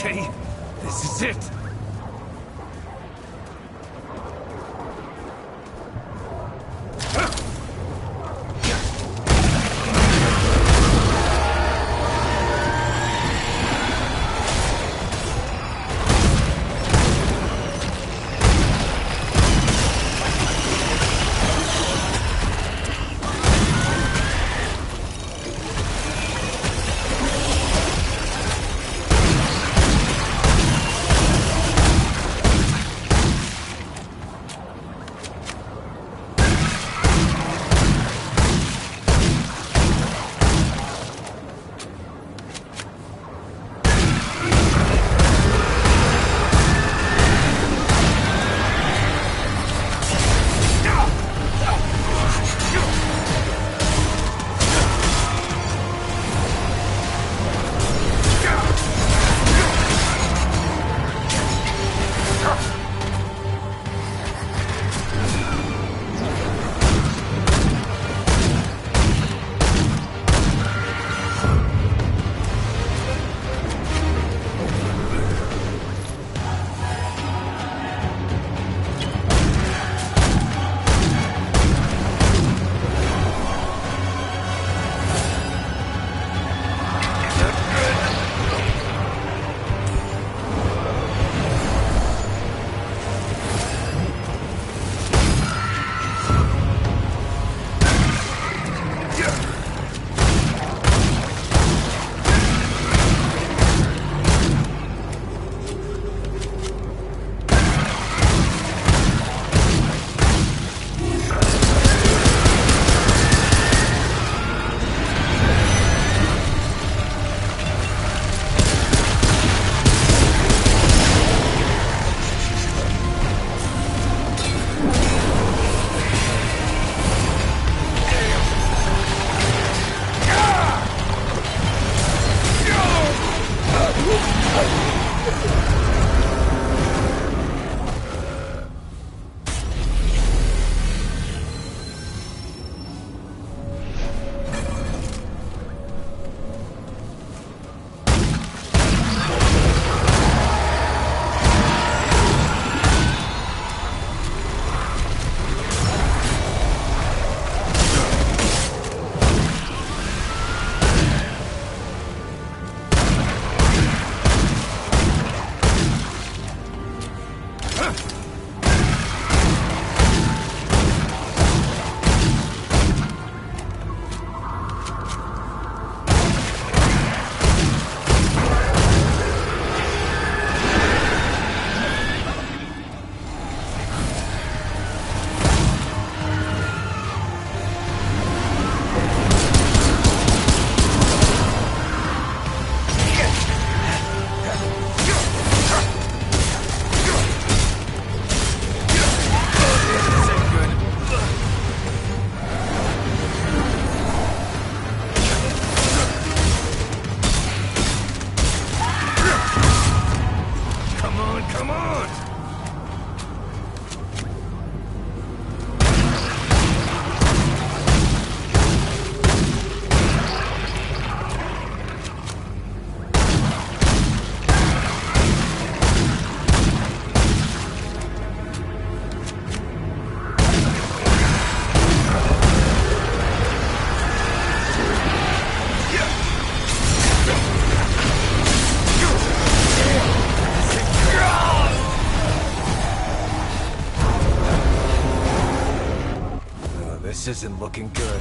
Okay, this is it. This isn't looking good.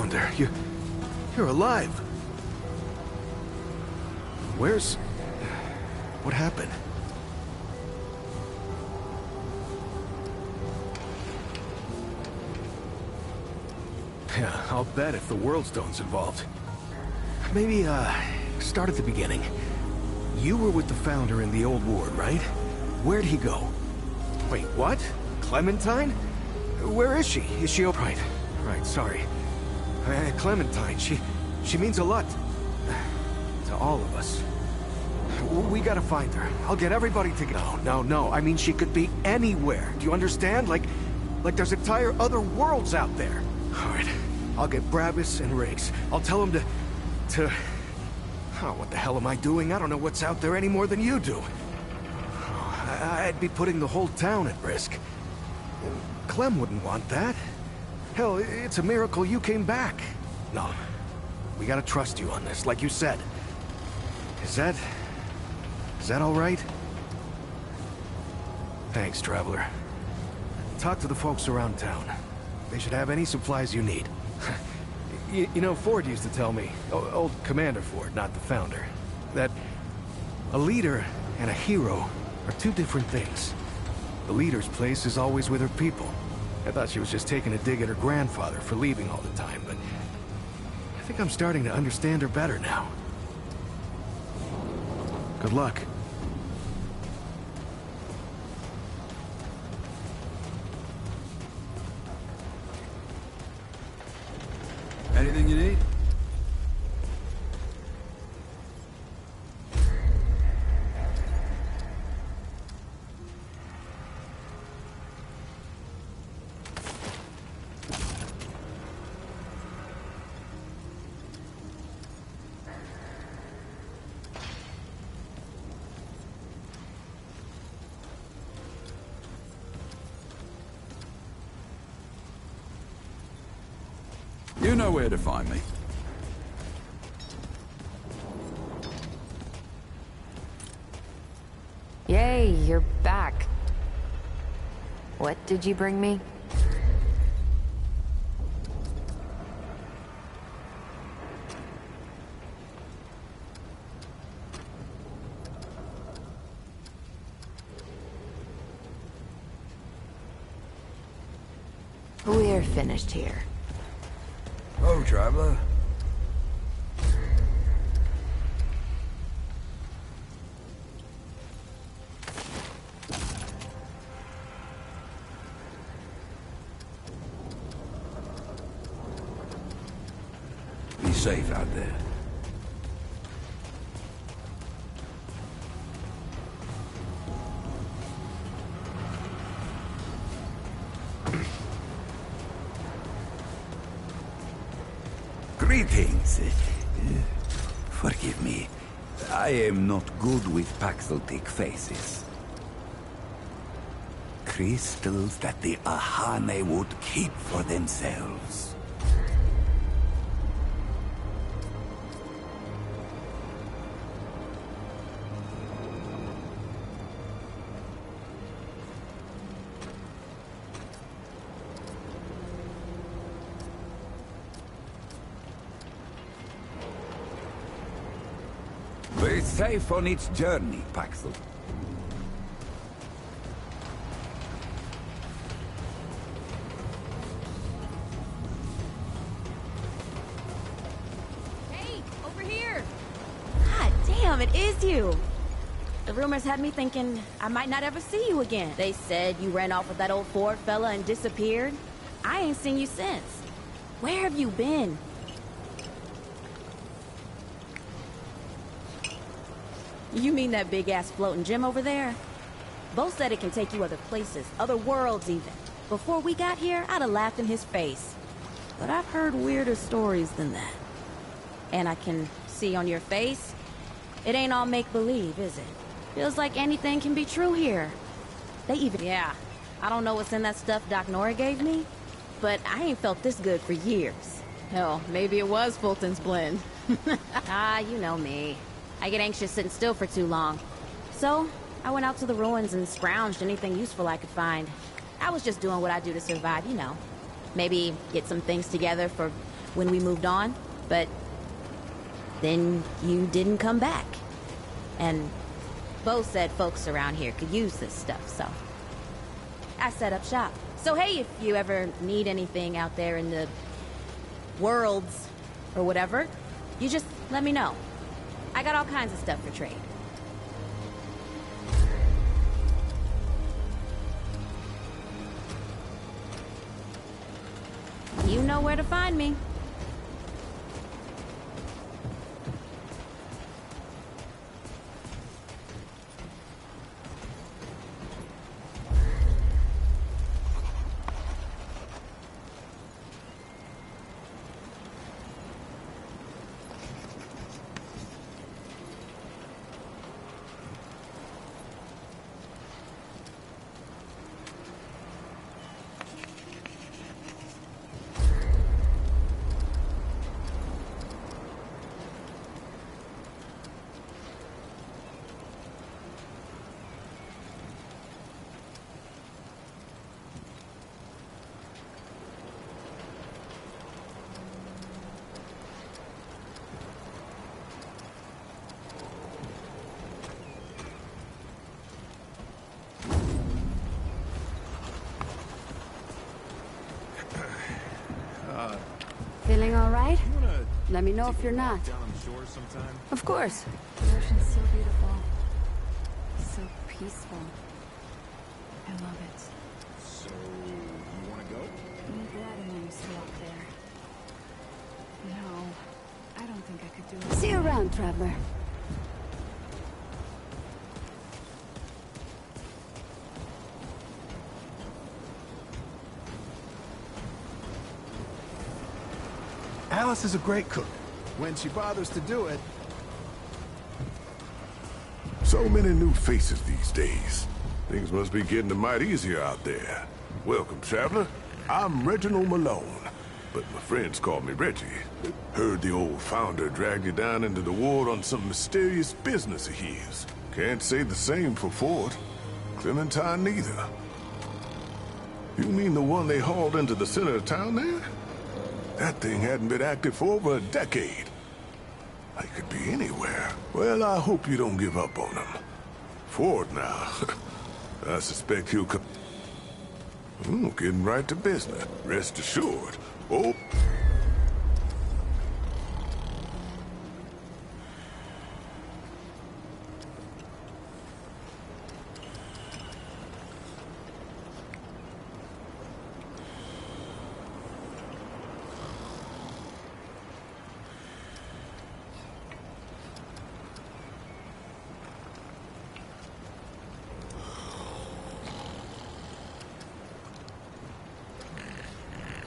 founder. You're alive. Where's... What happened? Yeah, I'll bet if the World Stone's involved. Maybe, start at the beginning. You were with the Founder in the old ward, right? Where'd he go? Wait, what? Clementine? Where is she? Is she... Right, sorry. Clementine, she means a lot. To all of us. We gotta find her. I'll get everybody together. No, I mean she could be anywhere. Do you understand? Like there's entire other worlds out there. Alright, I'll get Brabus and Riggs. I'll tell them to... Oh, what the hell am I doing? I don't know what's out there any more than you do. I'd be putting the whole town at risk. Clem wouldn't want that. Hell, it's a miracle you came back. No, we gotta trust you on this, like you said. Is that all right? Thanks, Traveler. Talk to the folks around town. They should have any supplies you need. You know, Ford used to tell me, old Commander Ford, not the Founder, that a leader and a hero are two different things. The leader's place is always with her people. I thought she was just taking a dig at her grandfather for leaving all the time, but I think I'm starting to understand her better now. Good luck. Anything you need? You know where to find me. Yay, you're back. What did you bring me? We're finished here. Oh, Traveler. Be safe out there. Greetings. Forgive me. I am not good with Paxeltic faces. Crystals that the Ahane would keep for themselves. Be safe on its journey, Paxel. Hey, over here! God damn, it is you! The rumors had me thinking I might not ever see you again. They said you ran off with that old Ford fella and disappeared. I ain't seen you since. Where have you been? You mean that big-ass floating gym over there? Bo said it can take you other places, other worlds even. Before we got here, I'd have laughed in his face. But I've heard weirder stories than that. And I can see on your face, it ain't all make-believe, is it? Feels like anything can be true here. They even... Yeah, I don't know what's in that stuff Doc Nora gave me, but I ain't felt this good for years. Hell, maybe it was Fulton's blend. You know me. I get anxious sitting still for too long. So, I went out to the ruins and scrounged anything useful I could find. I was just doing what I do to survive, you know. Maybe get some things together for when we moved on, but then you didn't come back. And Bo said folks around here could use this stuff, so I set up shop. So hey, if you ever need anything out there in the worlds or whatever, you just let me know. I got all kinds of stuff for trade. You know where to find me. Feeling all right? Let me know if you're not. Down on the shore sometime? Of course. The ocean's so beautiful. So peaceful. I love it. So, you want to go? I'm glad I used to walk there. No, I don't think I could do it. See you around, traveler. Alice is a great cook. When she bothers to do it. So many new faces these days. Things must be getting a mite easier out there. Welcome, traveler. I'm Reginald Malone, but my friends call me Reggie. Heard the old founder dragged you down into the ward on some mysterious business of his. Can't say the same for Ford. Clementine neither. You mean the one they hauled into the center of town there? That thing hadn't been active for over a decade. I could be anywhere. Well, I hope you don't give up on him. Ford now. I suspect he'll come... getting right to business. Rest assured. Oh...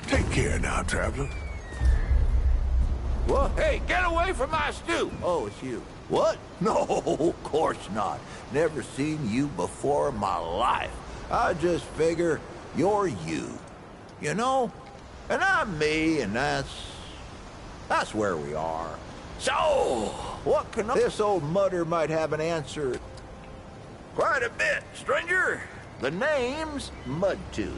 Take care now, traveler. What? Hey, get away from my stew! Oh, it's you. What? No, of course not. Never seen you before in my life. I just figure you're you. You know? And I'm me, and that's where we are. So, what can this old mutter might have an answer? Quite a bit, stranger. The name's Mudtooth.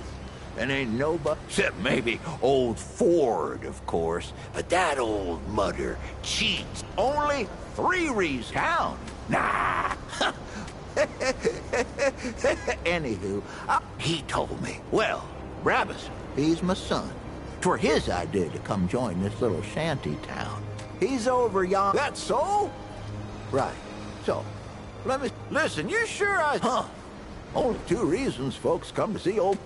And ain't nobody, except maybe old Ford, of course. But that old mutter cheats. Only 3 reasons. Count. Nah. Anywho, he told me. Well, Brabus, he's my son. 'Twere his idea to come join this little shanty town. He's over yon. That's so? Right. So, let me... Listen, you sure Huh. Only 2 reasons folks come to see old...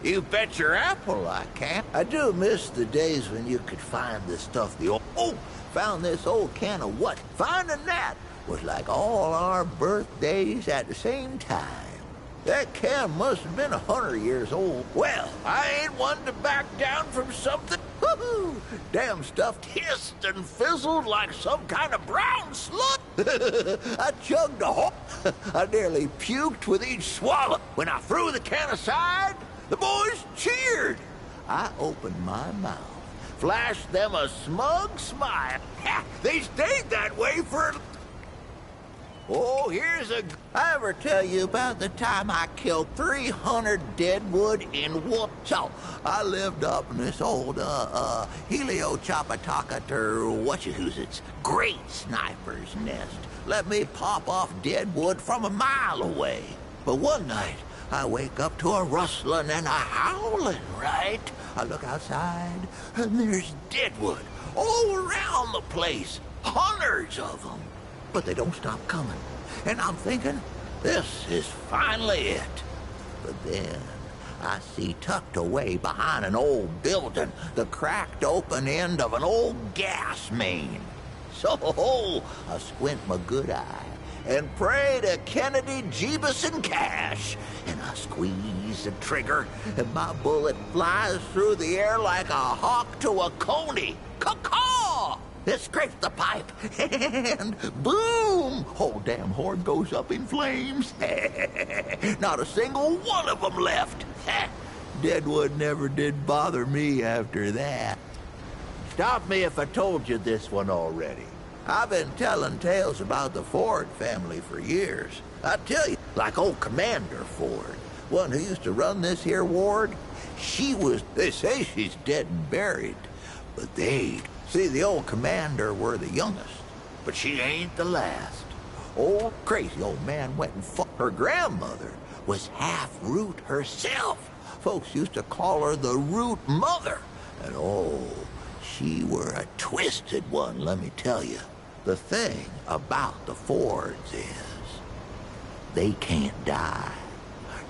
You bet your apple I can. I do miss the days when you could find this stuff the old... Oh! Found this old can of what? Finding that was like all our birthdays at the same time. That can must have been 100 years old. Well, I ain't one to back down from something. Woohoo! Damn stuff hissed and fizzled like some kind of brown slug. I chugged a whole... I nearly puked with each swallow. When I threw the can aside, the boys cheered. I opened my mouth, flashed them a smug smile. They stayed that way for... Oh, here's a... I ever tell you about the time I killed 300 deadwood in one... So, I lived up in this old, Helio-Chapataka whatcha-who's-its great sniper's nest. Let me pop off deadwood from a mile away. But one night, I wake up to a rustling and a howling, right? I look outside, and there's deadwood all around the place. Hundreds of them. But they don't stop coming. And I'm thinking, this is finally it. But then, I see tucked away behind an old building the cracked open end of an old gas main. So, I squint my good eye and pray to Kennedy, Jeebus, and Cash. And I squeeze the trigger, and my bullet flies through the air like a hawk to a coney. Caw-caw! It scrapes the pipe, and boom! Whole damn horde goes up in flames. Not a single one of them left. Deadwood never did bother me after that. Stop me if I told you this one already. I've been telling tales about the Ford family for years. I tell you, like old Commander Ford, one who used to run this here ward, they say she's dead and buried, but see, the old commander were the youngest, but she ain't the last. Old crazy old man went and fought. Her grandmother was half Root herself. Folks used to call her the Root Mother. And oh, she were a twisted one, let me tell you. The thing about the Fords is, they can't die.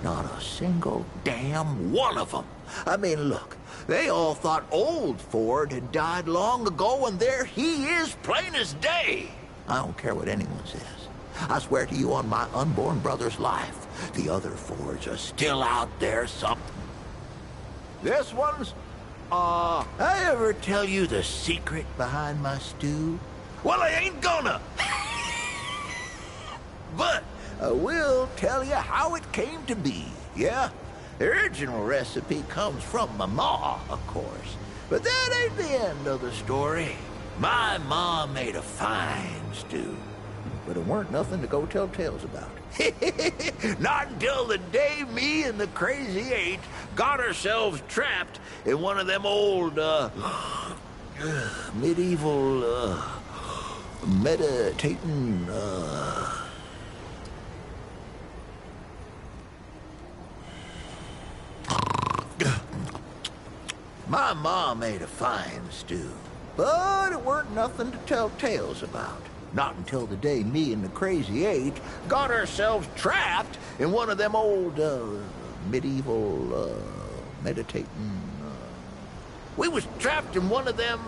Not a single damn one of them. I mean, look, they all thought old Ford had died long ago, and there he is, plain as day. I don't care what anyone says. I swear to you on my unborn brother's life, the other Fords are still out there This one's... I ever tell you the secret behind my stew? Well, I ain't gonna. But I will tell you how it came to be, yeah? The original recipe comes from my ma, of course. But that ain't the end of the story. My ma made a fine stew. But it weren't nothing to go tell tales about. Not until the day me and the Crazy Eight got ourselves trapped in one of them old, medieval, meditating, My mom made a fine stew, but it weren't nothing to tell tales about. Not until the day me and the Crazy Eight got ourselves trapped in one of them old, medieval, meditating, We was trapped in one of them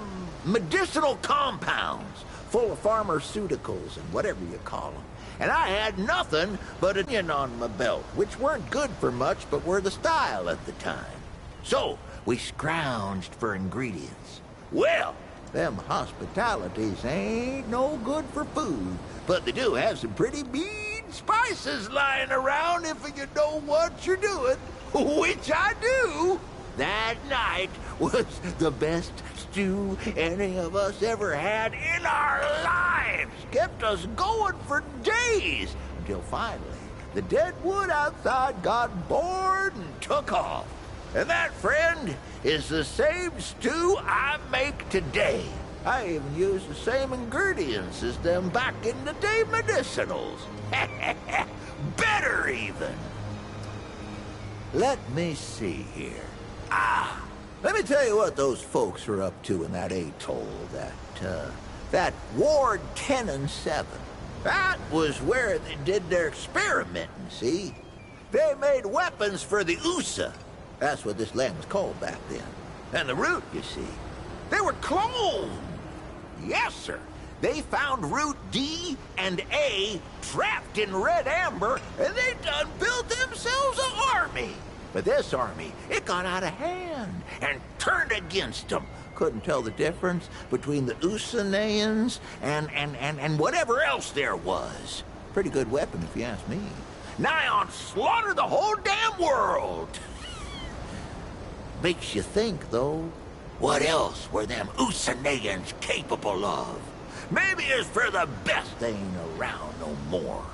medicinal compounds, full of pharmaceuticals and whatever you call them. And I had nothing but an onion on my belt, which weren't good for much, but were the style at the time. So, we scrounged for ingredients. Well, them hospitalities ain't no good for food, but they do have some pretty mean spices lying around if you know what you're doing, which I do. That night was the best stew any of us ever had in our lives. Kept us going for days, until finally the dead wood outside got bored and took off. And that, friend, is the same stew I make today. I even use the same ingredients as them back in the day medicinals. Better even. Let me see here. Let me tell you what those folks are up to in that atoll, that Ward 10 and 7. That was where they did their experimenting, see? They made weapons for the USA. That's what this land was called back then. And the Root, you see, they were cloned. Yes, sir. They found Root D and A trapped in red amber, and they done built themselves an army. But this army, it got out of hand and turned against them. Couldn't tell the difference between the Usanayans and whatever else there was. Pretty good weapon, if you ask me. Nigh on slaughter the whole damn world. Makes you think, though, what else were them Usanayans capable of? Maybe it's for the best they ain't around no more.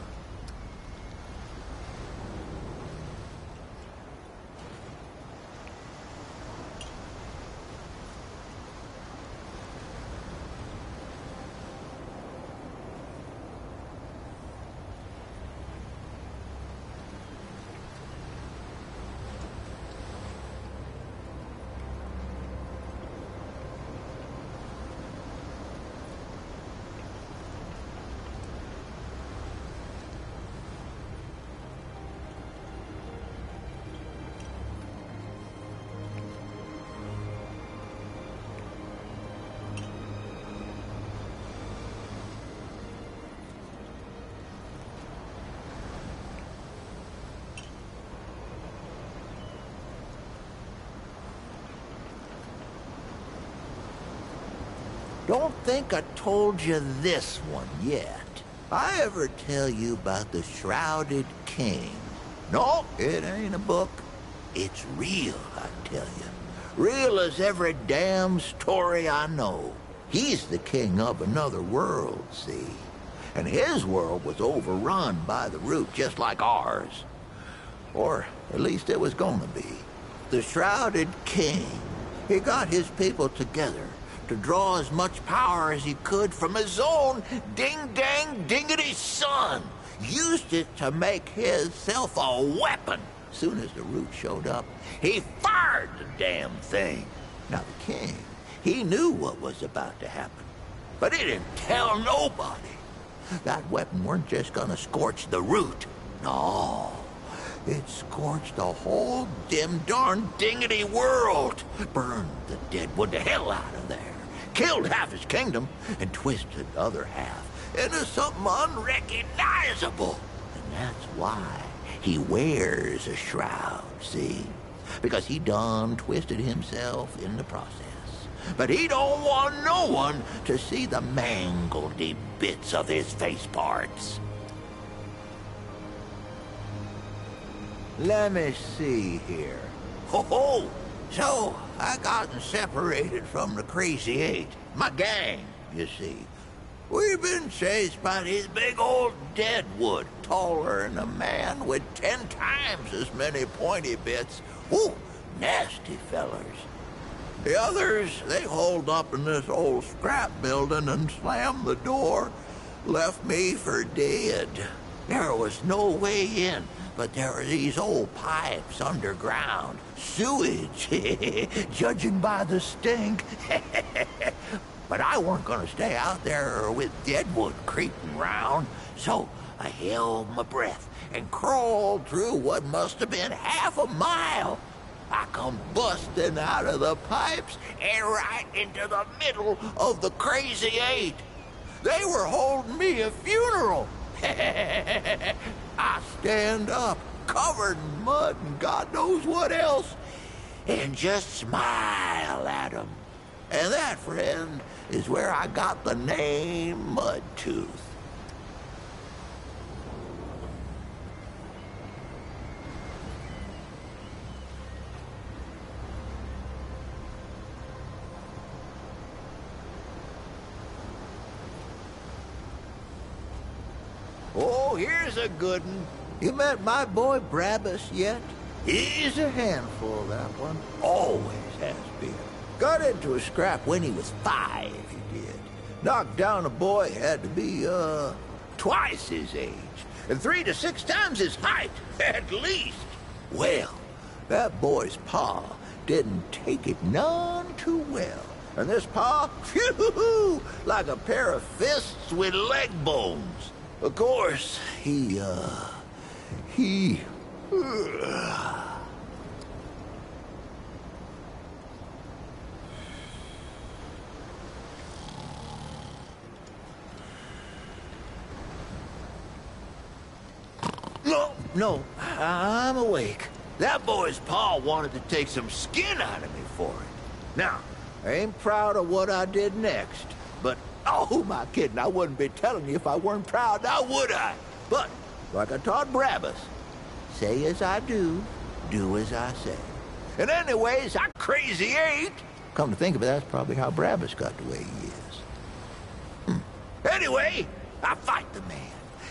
Don't think I told you this one yet. I ever tell you about the Shrouded King? No, it ain't a book. It's real, I tell you. Real as every damn story I know. He's the king of another world, see? And his world was overrun by the Root, just like ours. Or at least it was gonna be. The Shrouded King, he got his people together to draw as much power as he could from his own ding-dang-dingity son. Used it to make himself a weapon. Soon as the Root showed up, he fired the damn thing. Now the king, he knew what was about to happen, but he didn't tell nobody. That weapon weren't just gonna scorch the Root. No, it scorched the whole dim darn dingity world. Burned the Deadwood the hell out of there. Killed half his kingdom and twisted the other half into something unrecognizable. And that's why he wears a shroud, see? Because he done twisted himself in the process. But he don't want no one to see the mangledy bits of his face parts. Let me see here. Ho-ho! So, I gotten separated from the Crazy Eight. My gang, you see. We've been chased by these big old Deadwood, taller than a man with 10 times as many pointy bits. Woo, nasty fellers. The others, they holed up in this old scrap building and slammed the door. Left me for dead. There was no way in, but there were these old pipes underground. Sewage, judging by the stink. But I weren't gonna stay out there with Deadwood creeping round, so I held my breath and crawled through what must have been half a mile. I come busting out of the pipes and right into the middle of the Crazy Eight. They were holding me a funeral. I stand up, covered in mud and God knows what else, and just smile at them. And that, friend, is where I got the name Mudtooth. Oh, here's a good one. You met my boy Brabus yet? He's a handful, that one. Always has been. Got into a scrap when he was 5, he did. Knocked down a boy had to be, twice his age. And 3 to 6 times his height, at least. Well, that boy's pa didn't take it none too well. And this pa, phew, like a pair of fists with leg bones. Of course, he... No, I'm awake. That boy's pa wanted to take some skin out of me for it. Now, I ain't proud of what I did next, but, oh, who am I kidding? I wouldn't be telling you if I weren't proud, now would I? But, like I taught Brabus, say as I do as I say. And anyways, I Crazy Eight. Come to think of it, that's probably how Brabus got the way he is. Anyway, I fight the man.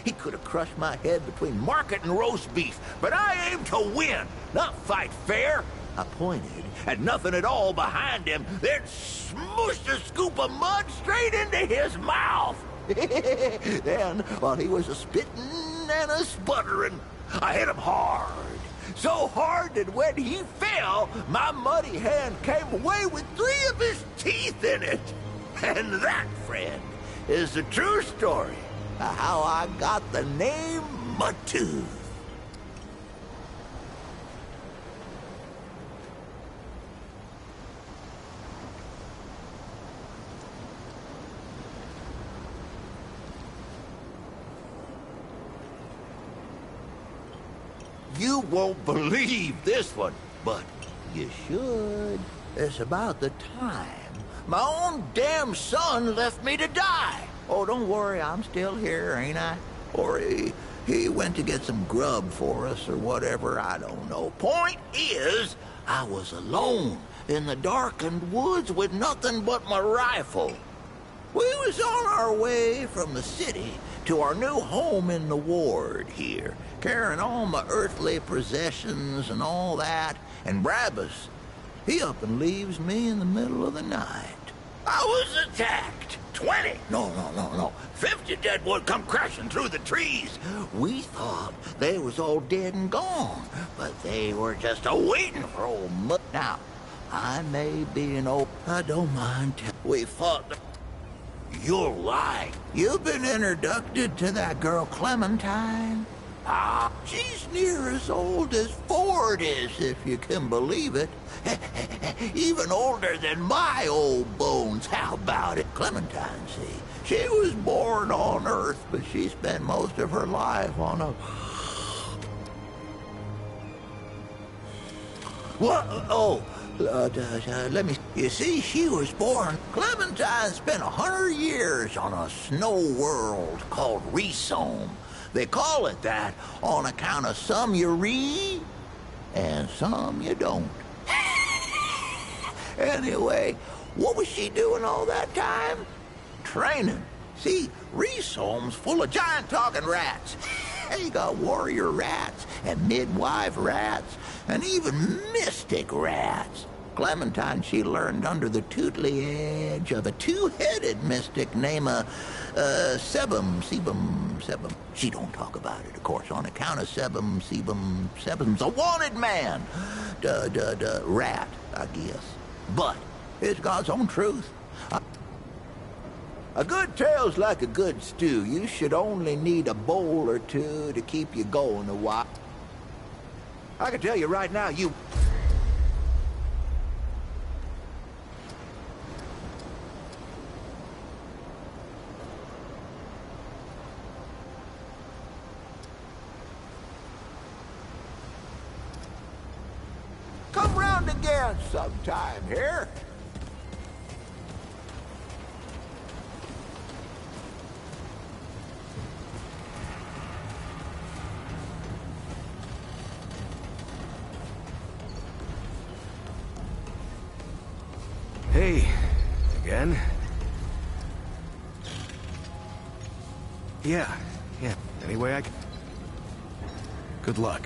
He could have crushed my head between market and roast beef, but I aim to win, not fight fair. I pointed at nothing at all behind him, then smooshed a scoop of mud straight into his mouth. Then, while he was a-spitting and a-sputtering, I hit him hard. So hard that when he fell, my muddy hand came away with 3 of his teeth in it. And that, friend, is the true story of how I got the name Mudtooth. You won't believe this one, but you should. It's about the time my own damn son left me to die. Oh, don't worry, I'm still here, ain't I? Or he went to get some grub for us or whatever, I don't know. Point is, I was alone in the darkened woods with nothing but my rifle. We was on our way from the city to our new home in the ward here, carrying all my earthly possessions and all that, and Brabus, he up and leaves me in the middle of the night. I was attacked. 20, no, 50 deadwood come crashing through the trees. We thought they was all dead and gone, but they were just a-waiting for old Mud. Now, I may be an old... I don't mind. We fought... You'll lie. You've been introduced to that girl Clementine. Ah, she's near as old as Ford is, if you can believe it. Even older than my old bones. How about it? Clementine, see, she was born on Earth, but she spent most of her life on a... What? Oh, let me... You see, she was born... Clementine spent 100 years on a snow world called Resome. They call it that on account of some you read and some you don't. Anyway, what was she doing all that time? Training. See, Resome's full of giant talking rats. You got warrior rats and midwife rats and even mystic rats. Clementine, she learned under the tutelage of a two-headed mystic named Sebum. She don't talk about it, of course, on account of Sebum's a wanted man. Rat, I guess. But it's God's own truth. A good tale's like a good stew. You should only need a bowl or two to keep you going a while. I can tell you right now, you... Come round again sometime here. Hey, again? Yeah. Anyway, I can... Good luck.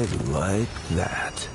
I like that.